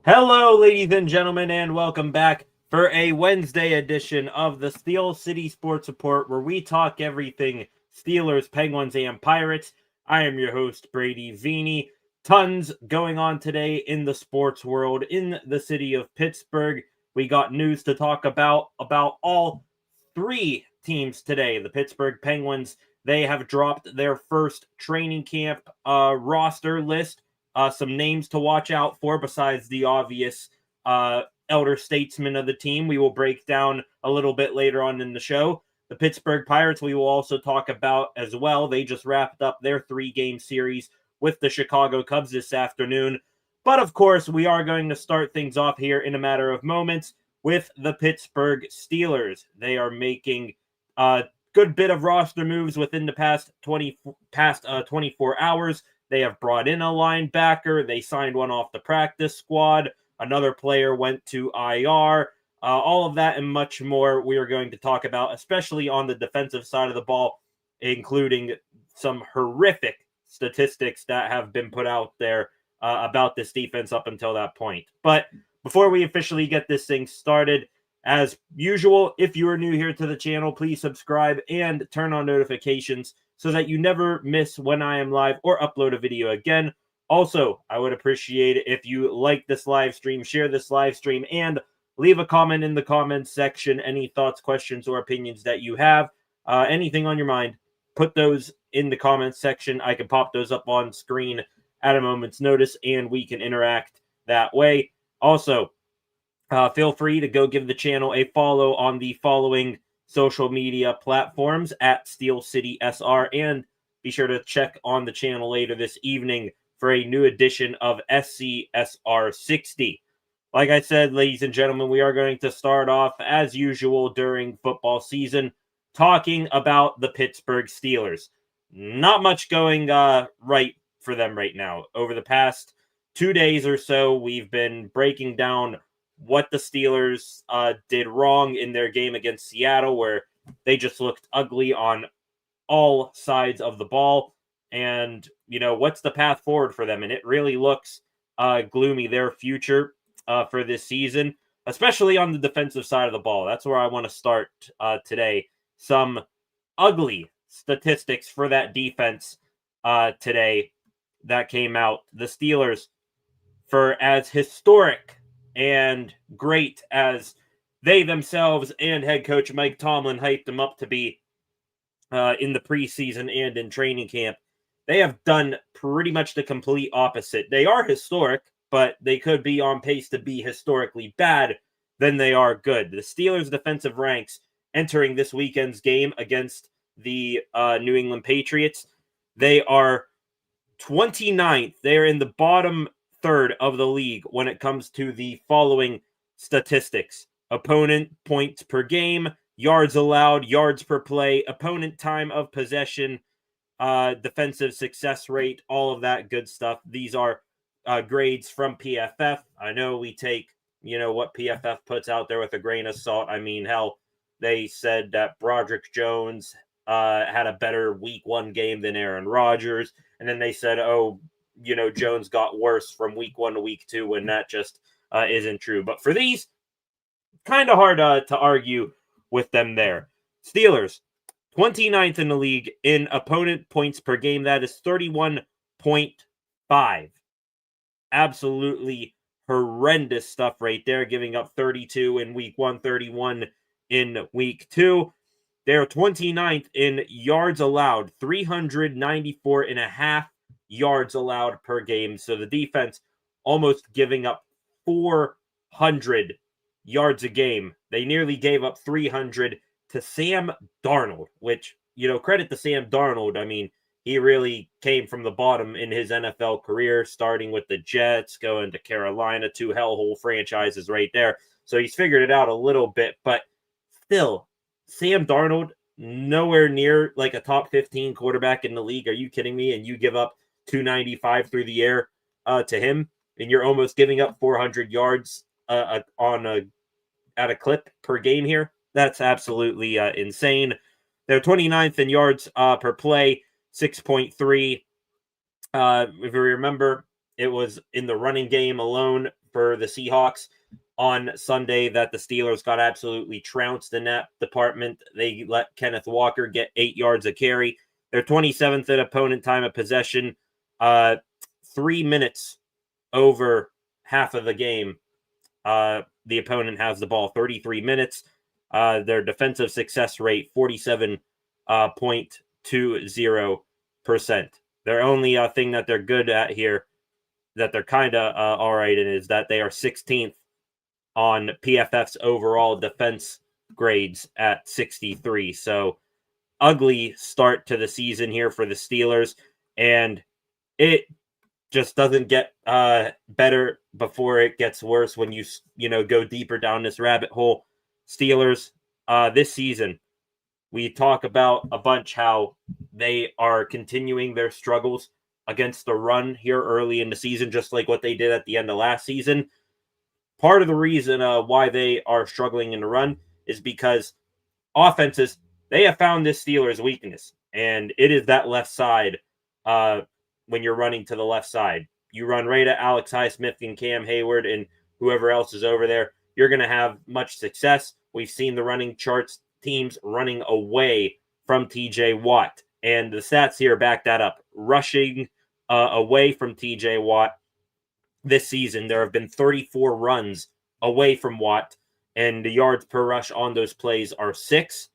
Hello, ladies and gentlemen, and welcome back for a Wednesday edition of the Steel City Sports Report, where we talk everything Steelers, Penguins, and Pirates. I am your host, Brady Vini. Tons going on today in the sports world in the city of Pittsburgh. We got news to talk about all three teams today. The Pittsburgh Penguins, they have dropped their first training camp roster list. Some names to watch out for besides the obvious elder statesmen of the team. We will break down a little bit later on in the show. The Pittsburgh Pirates, we will also talk about as well. They just wrapped up their 3-game series with the Chicago Cubs this afternoon. But of course, we are going to start things off here in a matter of moments with the Pittsburgh Steelers. They are making a good bit of roster moves within the past 24 hours. They have brought in a linebacker. They signed one off the practice squad. Another player went to IR. All of that and much more we are going to talk about, especially on the defensive side of the ball, including some horrific statistics that have been put out there about this defense up until that point. But before we officially get this thing started, as usual, if you are new here to the channel, please subscribe and turn on notifications so that you never miss when I am live or upload a video again. Also, I would appreciate it if you like this live stream, share this live stream, and leave a comment in the comments section. Any thoughts, questions, or opinions that you have, anything on your mind, put those in the comments section. I can pop those up on screen at a moment's notice, and we can interact that way. Also, feel free to go give the channel a follow on the following social media platforms at Steel City SR, and be sure to check on the channel later this evening for a new edition of SCSR 60. Like I said, ladies and gentlemen, we are going to start off as usual during football season talking about the Pittsburgh Steelers. Not much going right for them right now. Over the past 2 days or so, we've been breaking down what the Steelers did wrong in their game against Seattle, where they just looked ugly on all sides of the ball. And, what's the path forward for them? And it really looks gloomy, their future for this season, especially on the defensive side of the ball. That's where I want to start today. Some ugly statistics for that defense today that came out. The Steelers, for as historic and great as they themselves and head coach Mike Tomlin hyped them up to be in the preseason and in training camp, they have done pretty much the complete opposite. They are historic, but they could be on pace to be historically bad than they are good. The Steelers' defensive ranks entering this weekend's game against the New England Patriots, they are 29th. They're in the bottom third of the league when it comes to the following statistics: opponent points per game, yards allowed, yards per play, opponent time of possession, defensive success rate, all of that good stuff. These are grades from PFF. I know we take, what PFF puts out there with a grain of salt. I mean, hell, they said that Broderick Jones had a better week 1 game than Aaron Rodgers. And then they said, Jones got worse from week 1 to week 2, when that just isn't true. But for these, kind of hard to argue with them there. Steelers, 29th in the league in opponent points per game. That is 31.5. Absolutely horrendous stuff right there, giving up 32 in week 1, 31 in week 2. They're 29th in yards allowed, 394.5 yards allowed per game. So the defense almost giving up 400 yards a game. They nearly gave up 300 to Sam Darnold, which, credit to Sam Darnold. I mean, he really came from the bottom in his NFL career, starting with the Jets, going to Carolina, 2 hellhole franchises right there. So he's figured it out a little bit, but still, Sam Darnold, nowhere near like a top 15 quarterback in the league. Are you kidding me? And you give up 295 through the air to him, and you're almost giving up 400 yards at a clip per game here. That's absolutely insane. They're 29th in yards per play, 6.3. If you remember, it was in the running game alone for the Seahawks on Sunday that the Steelers got absolutely trounced in that department. They let Kenneth Walker get 8 yards a carry. They're 27th in opponent time of possession, 3 minutes over half of the game. The opponent has the ball 33 minutes. Their defensive success rate, 47.20%. Their only thing that they're good at here, that they're kind of all right in, is that they are 16th on PFF's overall defense grades at 63. So ugly start to the season here for the Steelers, and it just doesn't get better before it gets worse when you go deeper down this rabbit hole. Steelers this season, we talk about a bunch how they are continuing their struggles against the run here early in the season, just like what they did at the end of last season. Part of the reason why they are struggling in the run is because offenses, they have found this Steelers weakness, and it is that left side. When you're running to the left side, you run right at Alex Highsmith and Cam Hayward and whoever else is over there, you're going to have much success. We've seen the running charts, teams running away from TJ Watt, and the stats here back that up. Rushing away from TJ Watt this season, there have been 34 runs away from Watt, and the yards per rush on those plays are 6.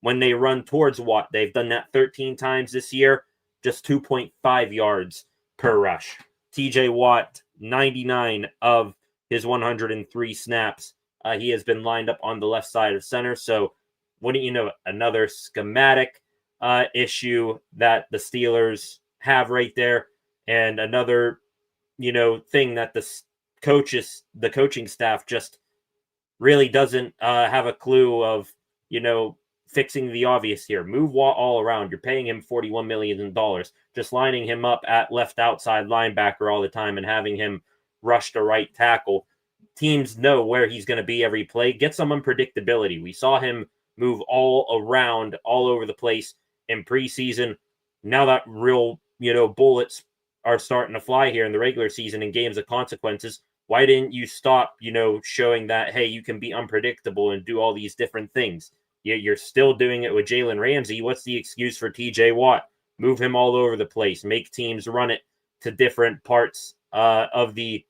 When they run towards Watt, they've done that 13 times this year, just 2.5 yards per rush. TJ Watt, 99 of his 103 snaps, he has been lined up on the left side of center. So, wouldn't you know, another schematic issue that the Steelers have right there, and another thing that the coaching staff just really doesn't have a clue of, fixing the obvious here. Move Watt all around. You're paying him $41 million. Just lining him up at left outside linebacker all the time and having him rush to right tackle. Teams know where he's going to be every play. Get some unpredictability. We saw him move all around, all over the place in preseason. Now that real, bullets are starting to fly here in the regular season in games of consequences. Why didn't you stop, showing that, hey, you can be unpredictable and do all these different things? You're still doing it with Jalen Ramsey. What's the excuse for TJ Watt? Move him all over the place. Make teams run it to different parts of the,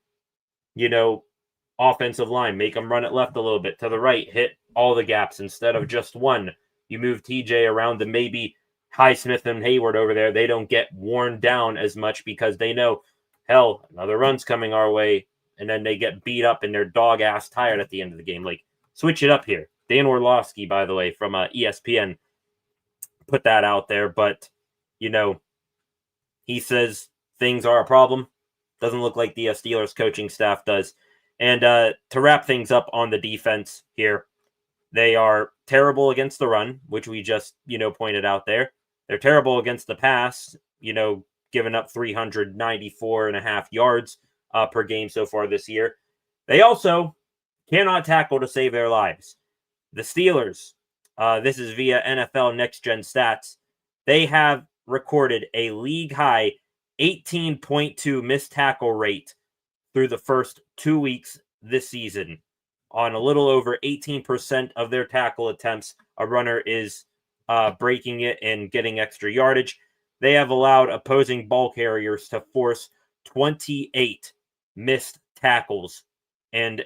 offensive line. Make them run it left a little bit, to the right. Hit all the gaps instead of just one. You move TJ around to maybe Highsmith and Hayward over there. They don't get worn down as much because they know, hell, another run's coming our way. And then they get beat up and they're dog-ass tired at the end of the game. Like, switch it up here. Dan Orlovsky, by the way, from ESPN, put that out there. But, he says things are a problem. Doesn't look like the Steelers coaching staff does. And to wrap things up on the defense here, they are terrible against the run, which we just, pointed out there. They're terrible against the pass, giving up 394.5 yards per game so far this year. They also cannot tackle to save their lives. The Steelers, this is via NFL Next Gen Stats, they have recorded a league-high 18.2 missed tackle rate through the first 2 weeks this season. On a little over 18% of their tackle attempts, a runner is breaking it and getting extra yardage. They have allowed opposing ball carriers to force 28 missed tackles and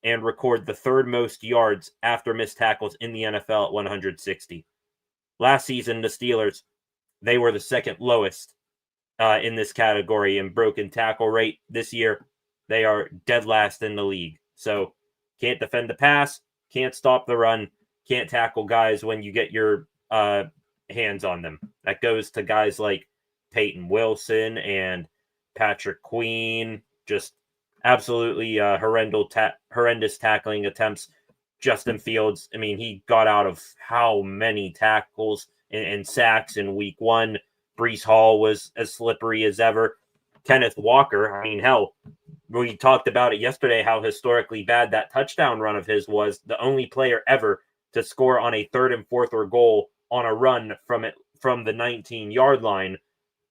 record the third most yards after missed tackles in the NFL at 160. Last season, the Steelers, they were the second lowest in this category in broken tackle rate. This year, they are dead last in the league. So, can't defend the pass, can't stop the run, can't tackle guys when you get your hands on them. That goes to guys like Peyton Wilson and Patrick Queen, just absolutely horrendous tackling attempts. Justin Fields, I mean, he got out of how many tackles and sacks in week 1. Breece Hall was as slippery as ever. Kenneth Walker, I mean, hell, we talked about it yesterday, how historically bad that touchdown run of his was. The only player ever to score on a 3rd and 4th or goal on a run from the 19-yard line.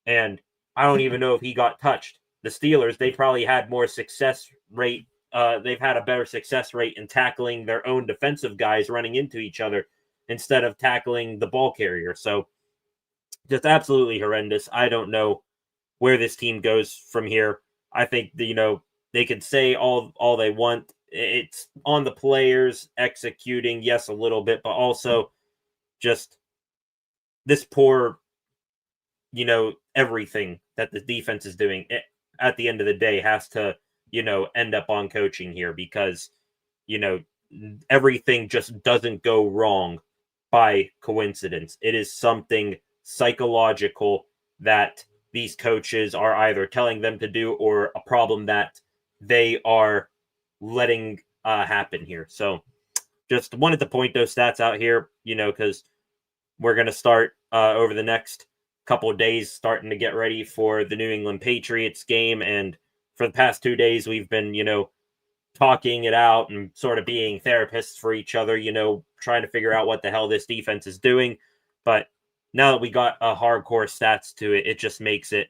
And I don't even know if he got touched the Steelers, they probably had more success rate. They've had a better success rate in tackling their own defensive guys running into each other instead of tackling the ball carrier. So just absolutely horrendous. I don't know where this team goes from here. I think they could say all they want. It's on the players executing, yes, a little bit, but also just this poor, everything that the defense is doing at the end of the day has to, end up on coaching here because, everything just doesn't go wrong by coincidence. It is something psychological that these coaches are either telling them to do or a problem that they are letting happen here. So just wanted to point those stats out here, because we're going to start over the next couple of days starting to get ready for the New England Patriots game. And for the past 2 days, we've been, talking it out and sort of being therapists for each other, trying to figure out what the hell this defense is doing. But now that we got a hardcore stats to it, it just makes it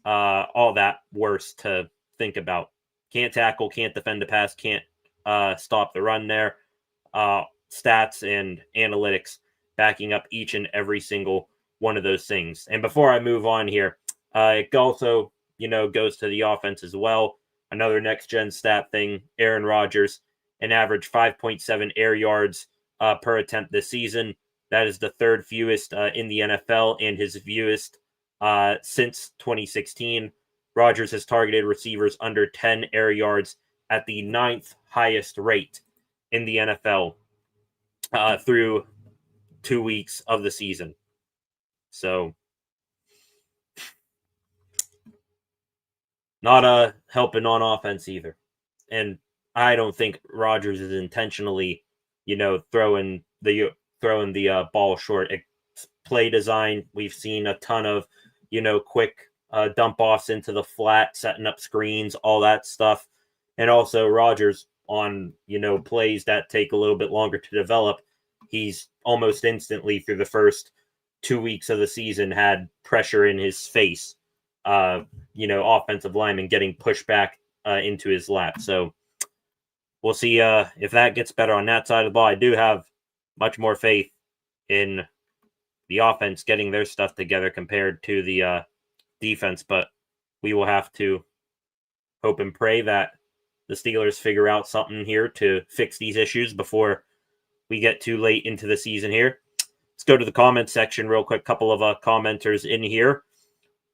all that worse to think about. Can't tackle, can't defend the pass, can't stop the run there. Stats and analytics backing up each and every single one of those things. And before I move on here, it also, goes to the offense as well. Another next-gen stat thing, Aaron Rodgers, an average 5.7 air yards per attempt this season. That is the third fewest in the NFL and his fewest since 2016. Rodgers has targeted receivers under 10 air yards at the 9th highest rate in the NFL through 2 weeks of the season. So, not helping on offense either. And I don't think Rodgers is intentionally, throwing the ball short. Play design, we've seen a ton of, quick dump offs into the flat, setting up screens, all that stuff. And also Rodgers on, plays that take a little bit longer to develop. He's almost instantly through the first 2 weeks of the season had pressure in his face. Offensive lineman getting pushed back into his lap. So we'll see if that gets better on that side of the ball. I do have much more faith in the offense getting their stuff together compared to the defense, but we will have to hope and pray that the Steelers figure out something here to fix these issues before we get too late into the season here. Let's go to the comments section real quick. Couple of commenters in here.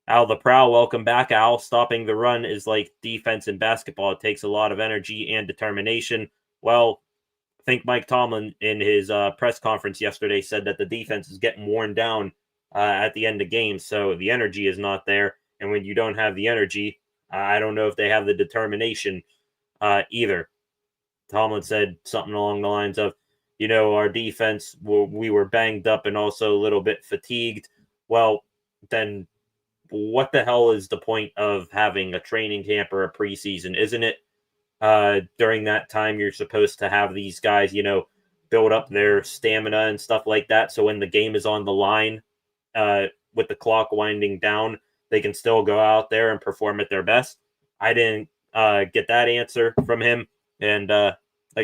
Al the Prowl, welcome back, Al. Stopping the run is like defense in basketball. It takes a lot of energy and determination. Well, I think Mike Tomlin in his press conference yesterday said that the defense is getting worn down at the end of games, so the energy is not there. And when you don't have the energy, I don't know if they have the determination either. Tomlin said something along the lines of, our defense, we were banged up and also a little bit fatigued. Well, then what the hell is the point of having a training camp or a preseason? Isn't it during that time you're supposed to have these guys, build up their stamina and stuff like that, so when the game is on the line with the clock winding down, they can still go out there and perform at their best? I didn't get that answer from him. And like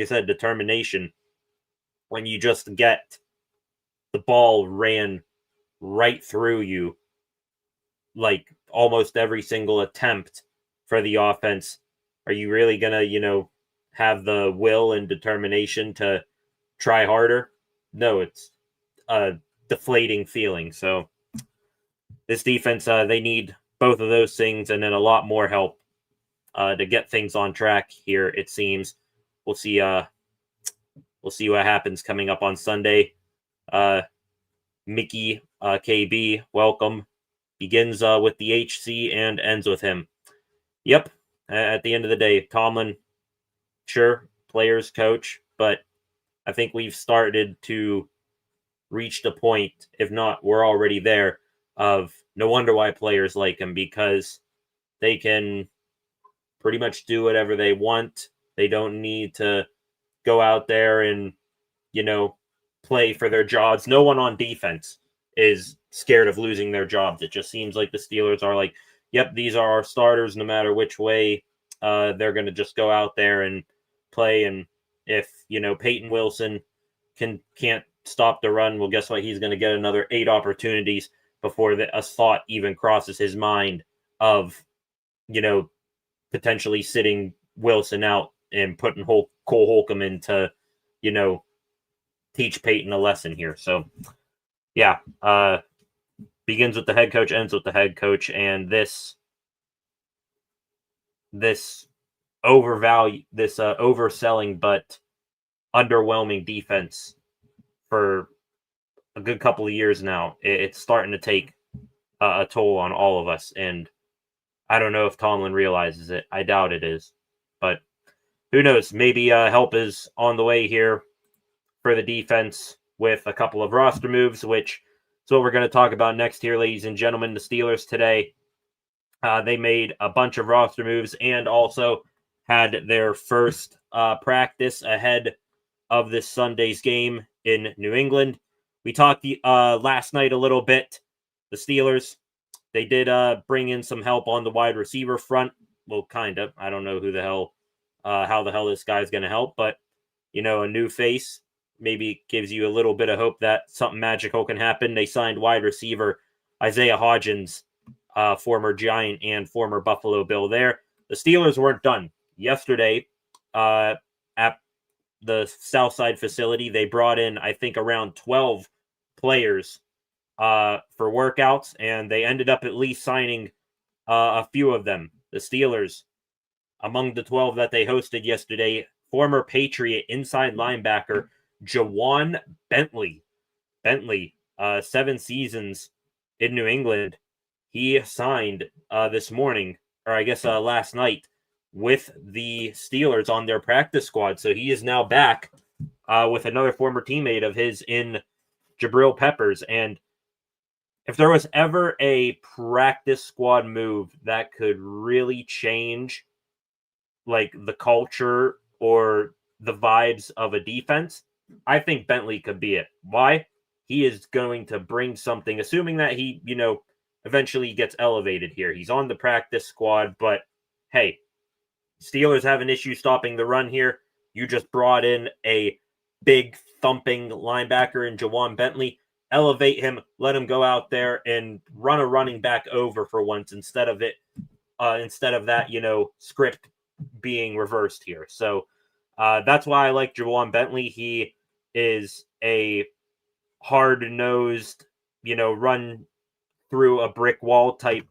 I said, determination. When you just get the ball ran right through you, like almost every single attempt for the offense, are you really going to, have the will and determination to try harder? No, it's a deflating feeling. So this defense, they need both of those things and then a lot more help to get things on track here, it seems. We'll see what happens coming up on Sunday. Mickey KB, welcome. Begins with the HC and ends with him. Yep. At the end of the day, Tomlin, sure, players coach, but I think we've started to reach the point, if not, we're already there, of no wonder why players like him, because they can pretty much do whatever they want. They don't need to go out there and, play for their jobs. No one on defense is scared of losing their jobs. It just seems like the Steelers are like yep, these are our starters no matter which way they're going to just go out there and play. And if, Peyton Wilson can't stop the run, well, guess what? He's going to get another 8 opportunities before a thought even crosses his mind of, potentially sitting Wilson out and putting Cole Holcomb in to, teach Peyton a lesson here. So, yeah, begins with the head coach, ends with the head coach, and this overselling but underwhelming defense for a good couple of years now. It's starting to take a toll on all of us, and I don't know if Tomlin realizes it. I doubt it is, but who knows? Maybe help is on the way here for the defense with a couple of roster moves, which is what we're going to talk about next here, ladies and gentlemen. The Steelers today, they made a bunch of roster moves and also had their first practice ahead of this Sunday's game in New England. We talked last night a little bit. The Steelers, they did bring in some help on the wide receiver front. Well, kind of. I don't know how the hell this guy's going to help, but, a new face maybe gives you a little bit of hope that something magical can happen. They signed wide receiver Isaiah Hodgins, former Giant and former Buffalo Bill there. The Steelers weren't done. Yesterday, at the Southside facility, they brought in, I think, around 12 players for workouts, and they ended up at least signing a few of them. The Steelers, among the 12 that they hosted yesterday, former Patriot inside linebacker Jawan Bentley. 7 seasons in New England. He signed this morning, or I guess last night, with the Steelers on their practice squad. So he is now back with another former teammate of his in Jabril Peppers. And if there was ever a practice squad move that could really change like the culture or the vibes of a defense, I think Bentley could be it. Why? He is going to bring something, assuming that he, eventually gets elevated here. He's on the practice squad, but hey, Steelers have an issue stopping the run here. You just brought in a big thumping linebacker in Jawan Bentley. Elevate him, let him go out there and run a running back over for once instead of that, script being reversed here. So that's why I like Jawan Bentley. He is a hard-nosed, run through a brick wall type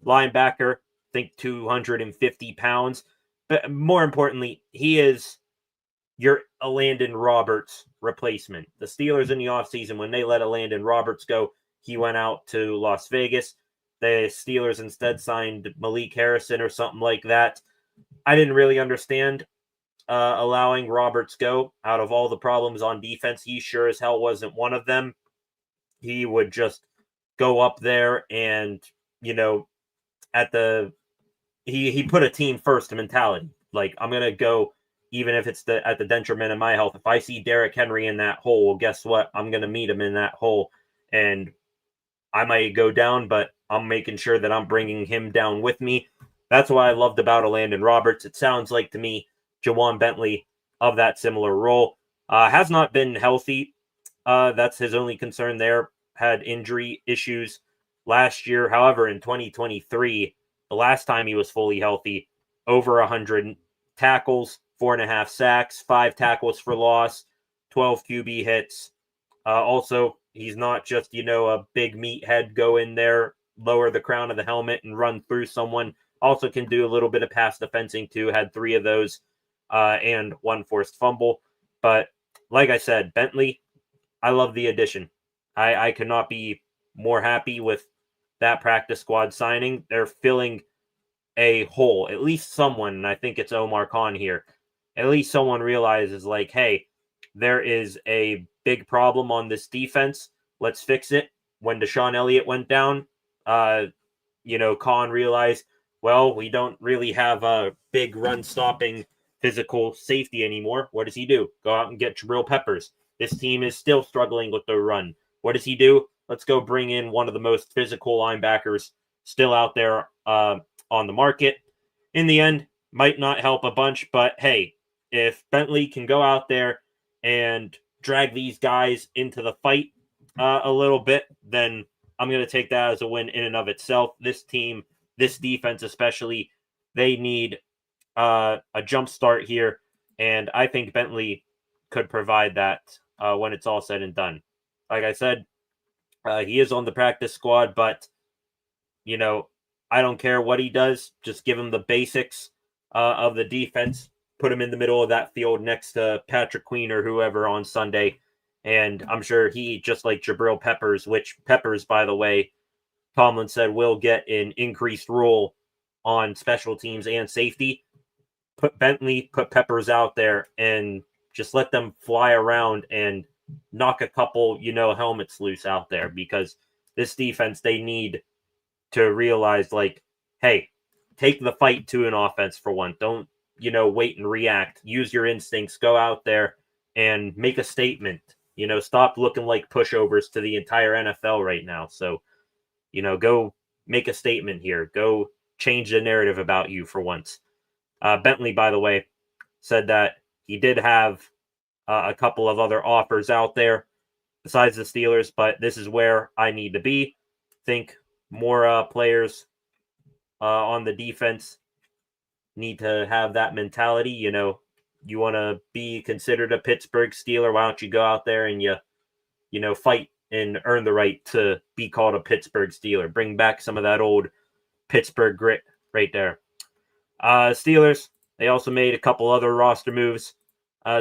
linebacker. Think 250 pounds. But more importantly, he is your Landon Roberts replacement. The Steelers in the offseason, when they let Landon Roberts go, he went out to Las Vegas. The Steelers instead signed Malik Harrison or something like that. I didn't really understand allowing Roberts go. Out of all the problems on defense, he sure as hell wasn't one of them. He would just go up there and, he put a team first mentality. Like, I'm going to go, even if it's at the detriment of my health. If I see Derrick Henry in that hole, well, guess what? I'm going to meet him in that hole. And I might go down, but I'm making sure that I'm bringing him down with me. That's what I loved about Landon Roberts. It sounds like to me, Jawan Bentley of that similar role. Has not been healthy. That's his only concern there. Had injury issues last year. However, in 2023, the last time he was fully healthy, over 100 tackles, 4.5 sacks, 5 tackles for loss, 12 QB hits. Also, he's not just, a big meathead, go in there, lower the crown of the helmet and run through someone. Also can do a little bit of pass defensing too. Had 3 of those and 1 forced fumble. But like I said, Bentley, I love the addition. I could not be more happy with that practice squad signing. They're filling a hole. At least someone, and I think it's Omar Khan here, at least someone realizes, like, hey, there is a big problem on this defense. Let's fix it. When Deshaun Elliott went down, Khan realized, well, we don't really have a big run-stopping physical safety anymore. What does he do? Go out and get Jabril Peppers. This team is still struggling with the run. What does he do? Let's go bring in one of the most physical linebackers still out there on the market. In the end, might not help a bunch, but hey, if Bentley can go out there and drag these guys into the fight a little bit, then I'm going to take that as a win in and of itself. This team, this defense especially, they need a jump start here, and I think Bentley could provide that when it's all said and done. Like I said, he is on the practice squad, but, you know, I don't care what he does. Just give him the basics of the defense. Put him in the middle of that field next to Patrick Queen or whoever on Sunday. And I'm sure he, just like Jabril Peppers, which Peppers, by the way, Tomlin said will get an increased role on special teams and safety. Put Peppers out there and just let them fly around and knock a couple, helmets loose out there, because this defense, they need to realize, like, hey, take the fight to an offense for one. Don't, wait and react. Use your instincts. Go out there and make a statement. Stop looking like pushovers to the entire NFL right now. So, go make a statement here. Go change the narrative about you for once. Bentley, by the way, said that he did have a couple of other offers out there besides the Steelers, but this is where I need to be. Think more players on the defense need to have that mentality. You want to be considered a Pittsburgh Steeler, why don't you go out there and you fight and earn the right to be called a Pittsburgh Steeler. Bring back some of that old Pittsburgh grit right there. Steelers, they also made a couple other roster moves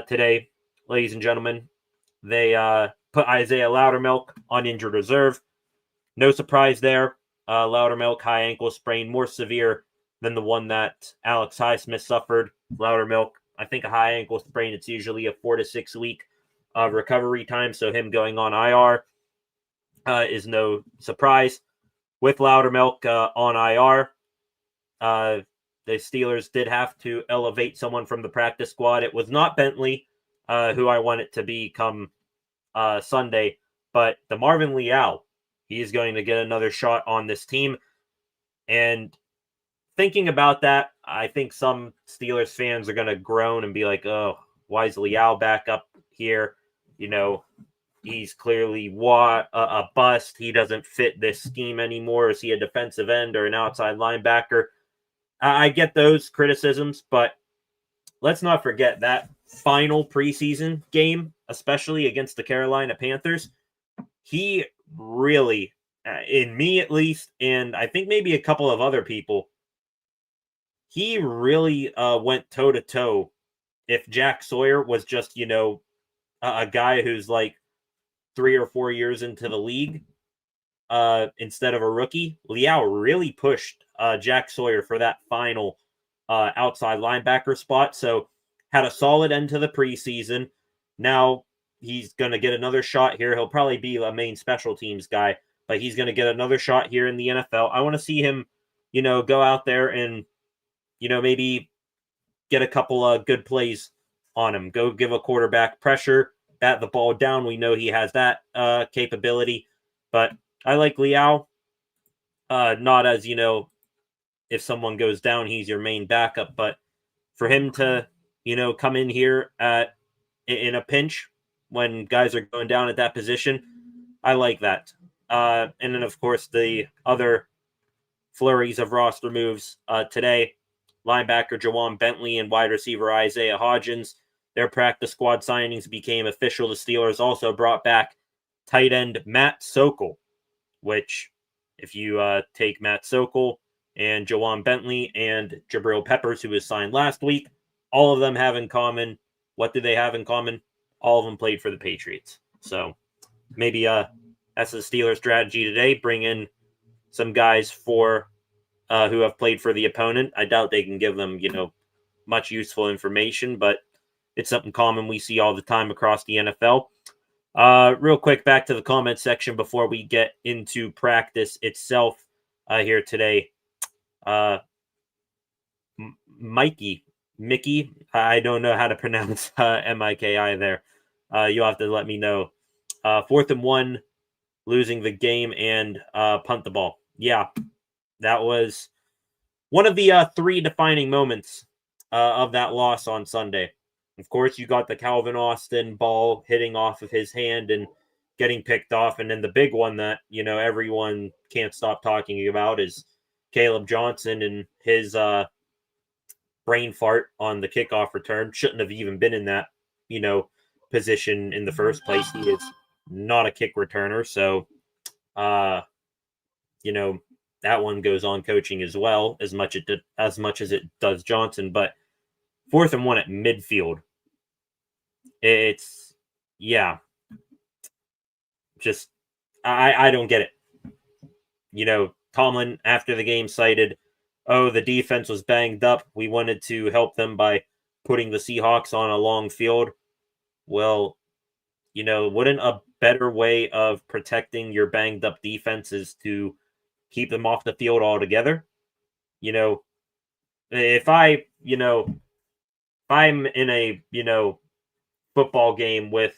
today, ladies and gentlemen. They put Isaiah Loudermilk on injured reserve. No surprise there. Loudermilk, high ankle sprain, more severe than the one that Alex Highsmith suffered. Loudermilk, I think a high ankle sprain, it's usually a 4 to 6 week recovery time, so him going on IR is no surprise. With Loudermilk on IR, the Steelers did have to elevate someone from the practice squad. It was not Bentley, who I want it to be come Sunday, but the Marvin Leal. He is going to get another shot on this team. And thinking about that, I think some Steelers fans are going to groan and be like, oh, why is Leal back up here? He's clearly a bust. He doesn't fit this scheme anymore. Is he a defensive end or an outside linebacker? I get those criticisms, but let's not forget that final preseason game, especially against the Carolina Panthers, he really, in me at least, and I think maybe a couple of other people, he really went toe-to-toe. If Jack Sawyer was just, a guy who's like 3 or 4 years into the league instead of a rookie, Leal really pushed Jack Sawyer for that final outside linebacker spot. So had a solid end to the preseason. Now he's going to get another shot here. He'll probably be a main special teams guy, but he's going to get another shot here in the NFL. I want to see him, go out there and, maybe get a couple of good plays on him. Go give a quarterback pressure, bat the ball down. We know he has that capability, but I like Leal. Not as, if someone goes down, he's your main backup, but for him to, come in here in a pinch when guys are going down at that position, I like that. And then, of course, the other flurries of roster moves today, linebacker Jawan Bentley and wide receiver Isaiah Hodgins, their practice squad signings became official. The Steelers also brought back tight end Matt Sokol, which if you take Matt Sokol and Jawan Bentley and Jabril Peppers, who was signed last week, all of them have in common. What do they have in common? All of them played for the Patriots. So maybe that's the Steelers' strategy today. Bring in some guys for who have played for the opponent. I doubt they can give them, much useful information, but it's something common we see all the time across the NFL. Real quick, back to the comment section before we get into practice itself here today. Mickey, I don't know how to pronounce Miki there. You'll have to let me know. 4th and 1, losing the game and punt the ball. Yeah, that was one of the three defining moments of that loss on Sunday. Of course, you got the Calvin Austin ball hitting off of his hand and getting picked off. And then the big one that, everyone can't stop talking about is Caleb Johnson and his brain fart on the kickoff return. Shouldn't have even been in that, position in the first place. He is not a kick returner. So, that one goes on coaching as well, as much as it does Johnson. But 4th and 1 at midfield. It's, just, I don't get it. Tomlin, after the game, cited, the defense was banged up. We wanted to help them by putting the Seahawks on a long field. Well, wouldn't a better way of protecting your banged up defense is to keep them off the field altogether? If I'm in a, football game with,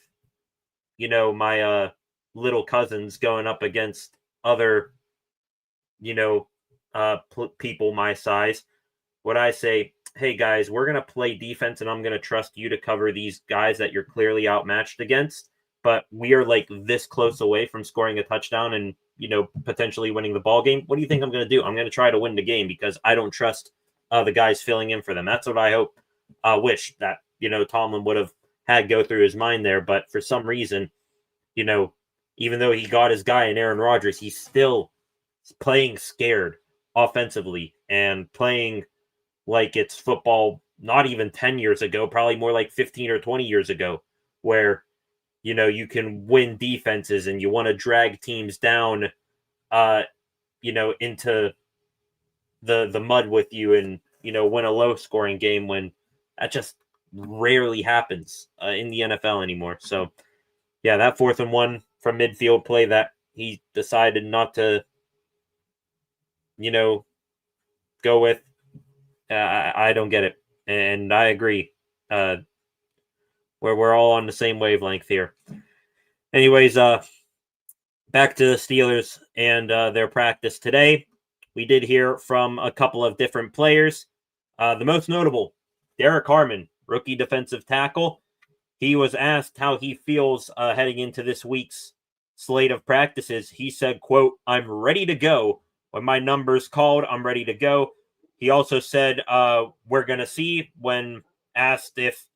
my little cousins going up against other, people my size, would I say, hey guys, we're going to play defense and I'm going to trust you to cover these guys that you're clearly outmatched against, but we are like this close away from scoring a touchdown and, potentially winning the ball game? What do you think I'm going to do? I'm going to try to win the game because I don't trust the guys filling in for them. That's what I hope, wish that, Tomlin would have had go through his mind there. But for some reason, even though he got his guy in Aaron Rodgers, he's still playing scared offensively and playing like it's football not even 10 years ago, probably more like 15 or 20 years ago, where, you can win defenses and you want to drag teams down, into the mud with you and, win a low scoring game, when that just rarely happens in the NFL anymore. So, yeah, that 4th and 1 from midfield play that he decided not to, go with, I don't get it. And I agree. Where we're all on the same wavelength here. Anyways, back to the Steelers and their practice today. We did hear from a couple of different players. The most notable, Derrick Harmon, rookie defensive tackle. He was asked how he feels heading into this week's slate of practices. He said, quote, "I'm ready to go. When my number's called, I'm ready to go." He also said, we're going to see, when asked if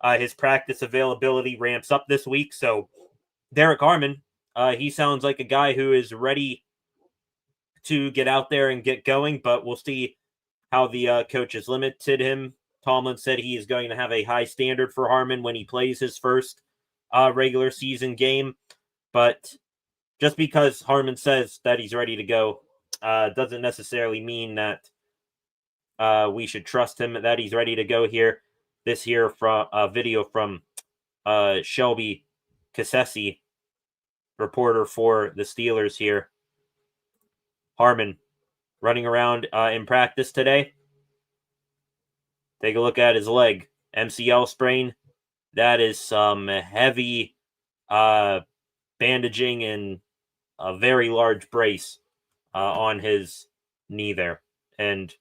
his practice availability ramps up this week. So Derrick Harmon, he sounds like a guy who is ready to get out there and get going, but we'll see how the coaches limited him. Tomlin said he is going to have a high standard for Harmon when he plays his first regular season game. But just because Harmon says that he's ready to go doesn't necessarily mean that we should trust him that he's ready to go here. This here from a video from Shelby Cassesi, reporter for the Steelers here. Harmon running around in practice today. Take a look at his leg. MCL sprain. That is some heavy bandaging and a very large brace on his knee there. And,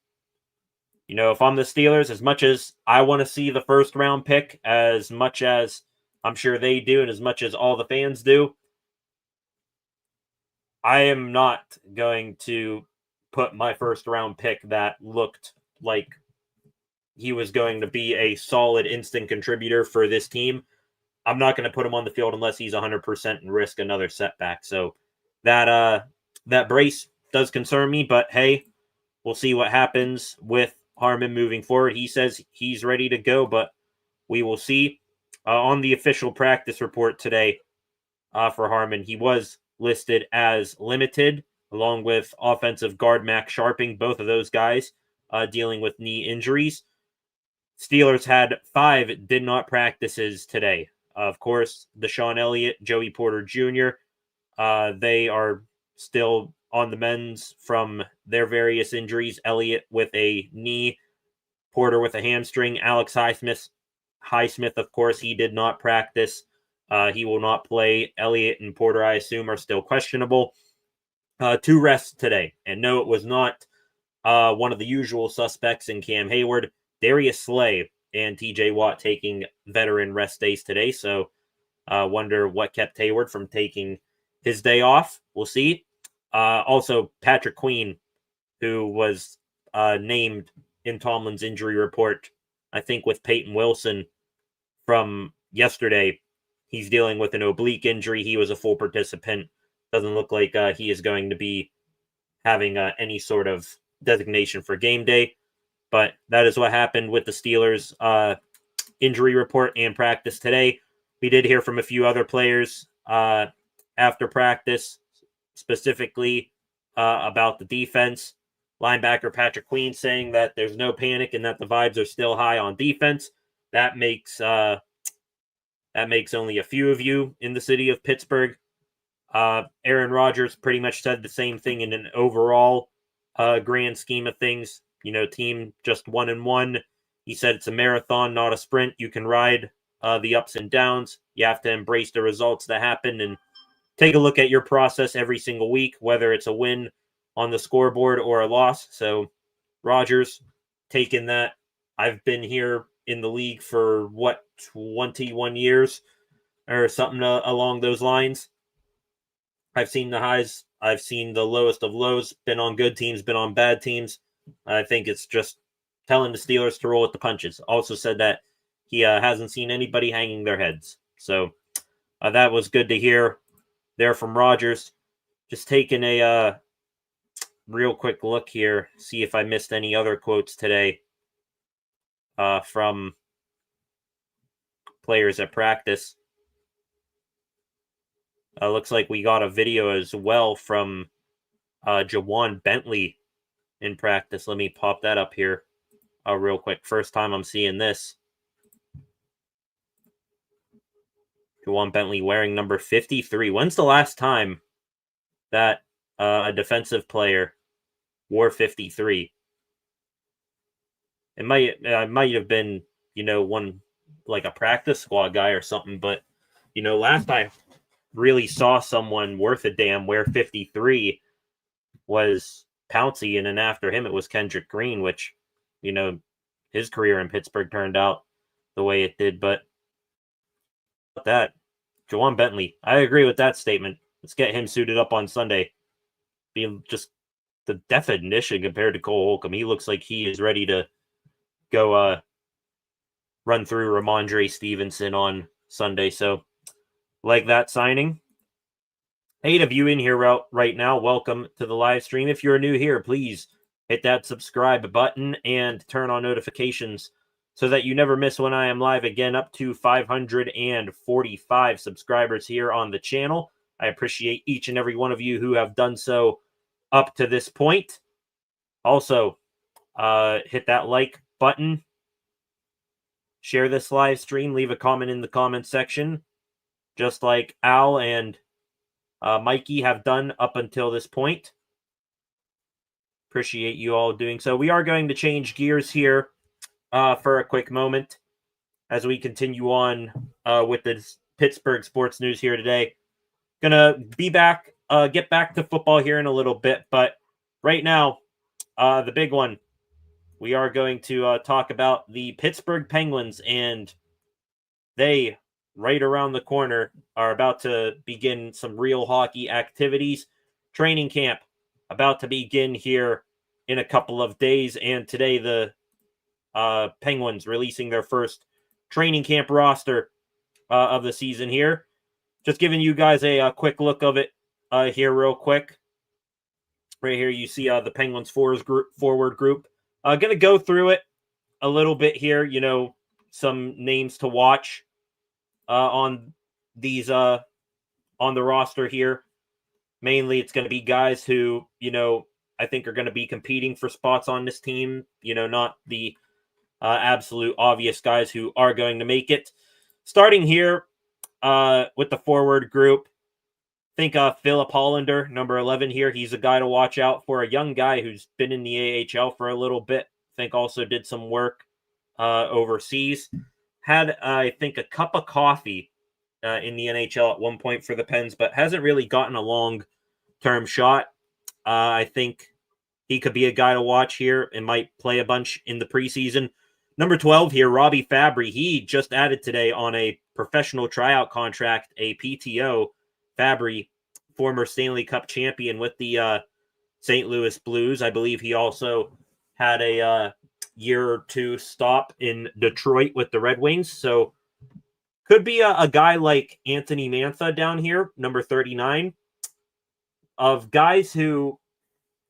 if I'm the Steelers, as much as I want to see the first round pick, as much as I'm sure they do, and as much as all the fans do, I am not going to put my first round pick that looked like he was going to be a solid instant contributor for this team. I'm not going to put him on the field unless he's 100% and risk another setback. So that brace does concern me, but hey, we'll see what happens with Harmon moving forward. He says he's ready to go, but we will see. On the official practice report today for Harmon, he was listed as limited, along with offensive guard Max Sharping, both of those guys dealing with knee injuries. Steelers had 5 did not practices today. Of course, Deshaun Elliott, Joey Porter Jr., they are still on the mends from their various injuries. Elliott with a knee, Porter with a hamstring. Alex Highsmith, of course, he did not practice. He will not play. Elliott and Porter, I assume, are still questionable. 2 rests today. And no, it was not one of the usual suspects in Cam Hayward, Darius Slay, and TJ Watt taking veteran rest days today. So wonder what kept Hayward from taking his day off. We'll see. Also, Patrick Queen, who was named in Tomlin's injury report, I think with Peyton Wilson from yesterday. He's dealing with an oblique injury. He was a full participant. Doesn't look like he is going to be having any sort of designation for game day. But that is what happened with the Steelers' injury report and practice today. We did hear from a few other players after practice, specifically about the defense. Linebacker Patrick Queen saying that there's no panic and that the vibes are still high on defense. That makes only a few of you in the city of Pittsburgh. Aaron Rodgers pretty much said the same thing in an overall grand scheme of things. Team just 1-1. He said it's a marathon, not a sprint. You can ride the ups and downs. You have to embrace the results that happen and take a look at your process every single week, whether it's a win on the scoreboard or a loss. So Rodgers taking that. I've been here in the league for 21 years or something along those lines. I've seen the highs. I've seen the lowest of lows, been on good teams, been on bad teams. I think it's just telling the Steelers to roll with the punches. Also said that he hasn't seen anybody hanging their heads. So that was good to hear there from Rodgers. Just taking a real quick look here, see if I missed any other quotes today from players at practice. Looks like we got a video as well from Jawan Bentley in practice. Let me pop that up here real quick. First time I'm seeing this. Jawan Bentley wearing number 53. When's the last time that a defensive player wore 53? It might have been, one like a practice squad guy or something, but last I really saw someone worth a damn wear 53 was Pouncey, and then after him it was Kendrick Green, which his career in Pittsburgh turned out the way it did. But that Jawan Bentley, I agree with that statement. Let's get him suited up on Sunday. Being just the definition compared to Cole Holcomb. He looks like he is ready to go run through Ramondre Stevenson on Sunday. So like that signing. 8 of you in here right now. Welcome to the live stream. If you're new here, please hit that subscribe button and turn on notifications so that you never miss when I am live again. Up to 545 subscribers here on the channel. I appreciate each and every one of you who have done so up to this point. Also, hit that like button. Share this live stream. Leave a comment in the comment section, just like Al and Mikey have done up until this point. Appreciate you all doing so. We are going to change gears here for a quick moment as we continue on with the Pittsburgh sports news here today. Gonna be back, get back to football here in a little bit, but right now, the big one, we are going to talk about the Pittsburgh Penguins, and they, right around the corner, are about to begin some real hockey activities. Training camp about to begin here in a couple of days, and today the Penguins releasing their first training camp roster of the season here. Just giving you guys a quick look of it here real quick. Right here you see the Penguins forward group. Going to go through it a little bit here, some names to watch on these on the roster here. Mainly it's going to be guys who, I think are going to be competing for spots on this team, not the absolute obvious guys who are going to make it. Starting here with the forward group, I think Philip Hollander, number 11 here. He's a guy to watch out for, a young guy who's been in the AHL for a little bit. I think also did some work overseas. Had, I think, a cup of coffee in the NHL at one point for the Pens, but hasn't really gotten a long-term shot. I think he could be a guy to watch here and might play a bunch in the preseason. Number 12 here, Robbie Fabry. He just added today on a professional tryout contract, a PTO. Fabry, former Stanley Cup champion with the St. Louis Blues. I believe he also had a year or two stop in Detroit with the Red Wings. So could be a guy like Anthony Mantha down here, number 39, of guys who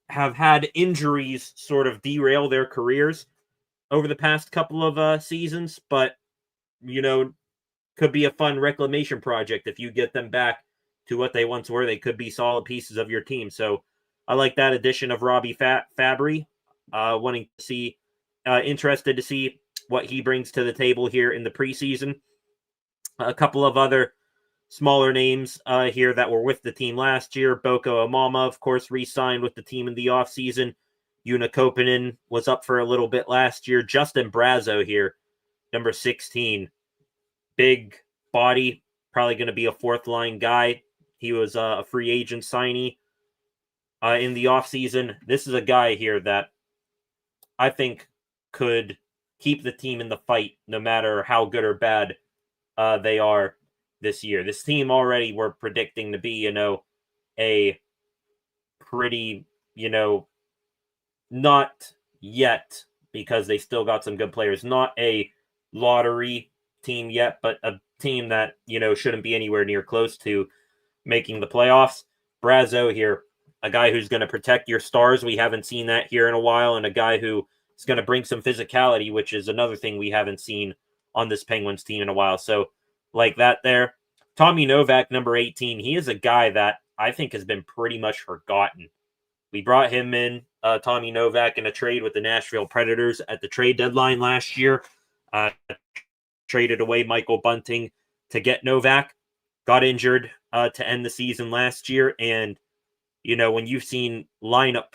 have had injuries sort of derail their careers over the past couple of seasons, but, could be a fun reclamation project if you get them back to what they once were. They could be solid pieces of your team. So I like that addition of Robbie Fabry. Interested to see what he brings to the table here in the preseason. A couple of other smaller names here that were with the team last year. Boko Amama, of course, re-signed with the team in the offseason. Una Koppanen was up for a little bit last year. Justin Brazeau here, number 16. Big body, probably going to be a fourth-line guy. He was a free agent signee in the offseason. This is a guy here that I think could keep the team in the fight no matter how good or bad they are this year. This team already we're predicting to be, a pretty, not yet, because they still got some good players, not a lottery team yet, but a team that, shouldn't be anywhere near close to making the playoffs. Brazeau here, a guy who's going to protect your stars. We haven't seen that here in a while, and a guy who is going to bring some physicality, which is another thing we haven't seen on this Penguins team in a while. So like that there. Tommy Novak, number 18, he is a guy that I think has been pretty much forgotten. We brought him in, Tommy Novak, in a trade with the Nashville Predators at the trade deadline last year. Traded away Michael Bunting to get Novak. Got injured to end the season last year. And, when you've seen lineup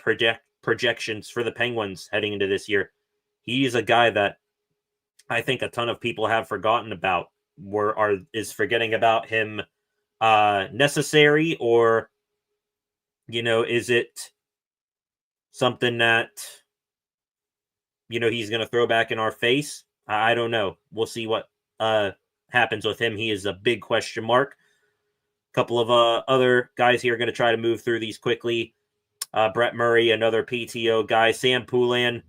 projections for the Penguins heading into this year, he's a guy that I think a ton of people have forgotten about. Is forgetting about him necessary, or is it something that he's going to throw back in our face? I don't know. We'll see what happens with him. He is a big question mark. A couple of other guys here are going to try to move through these quickly. Brett Murray, another PTO guy. Sam Poulin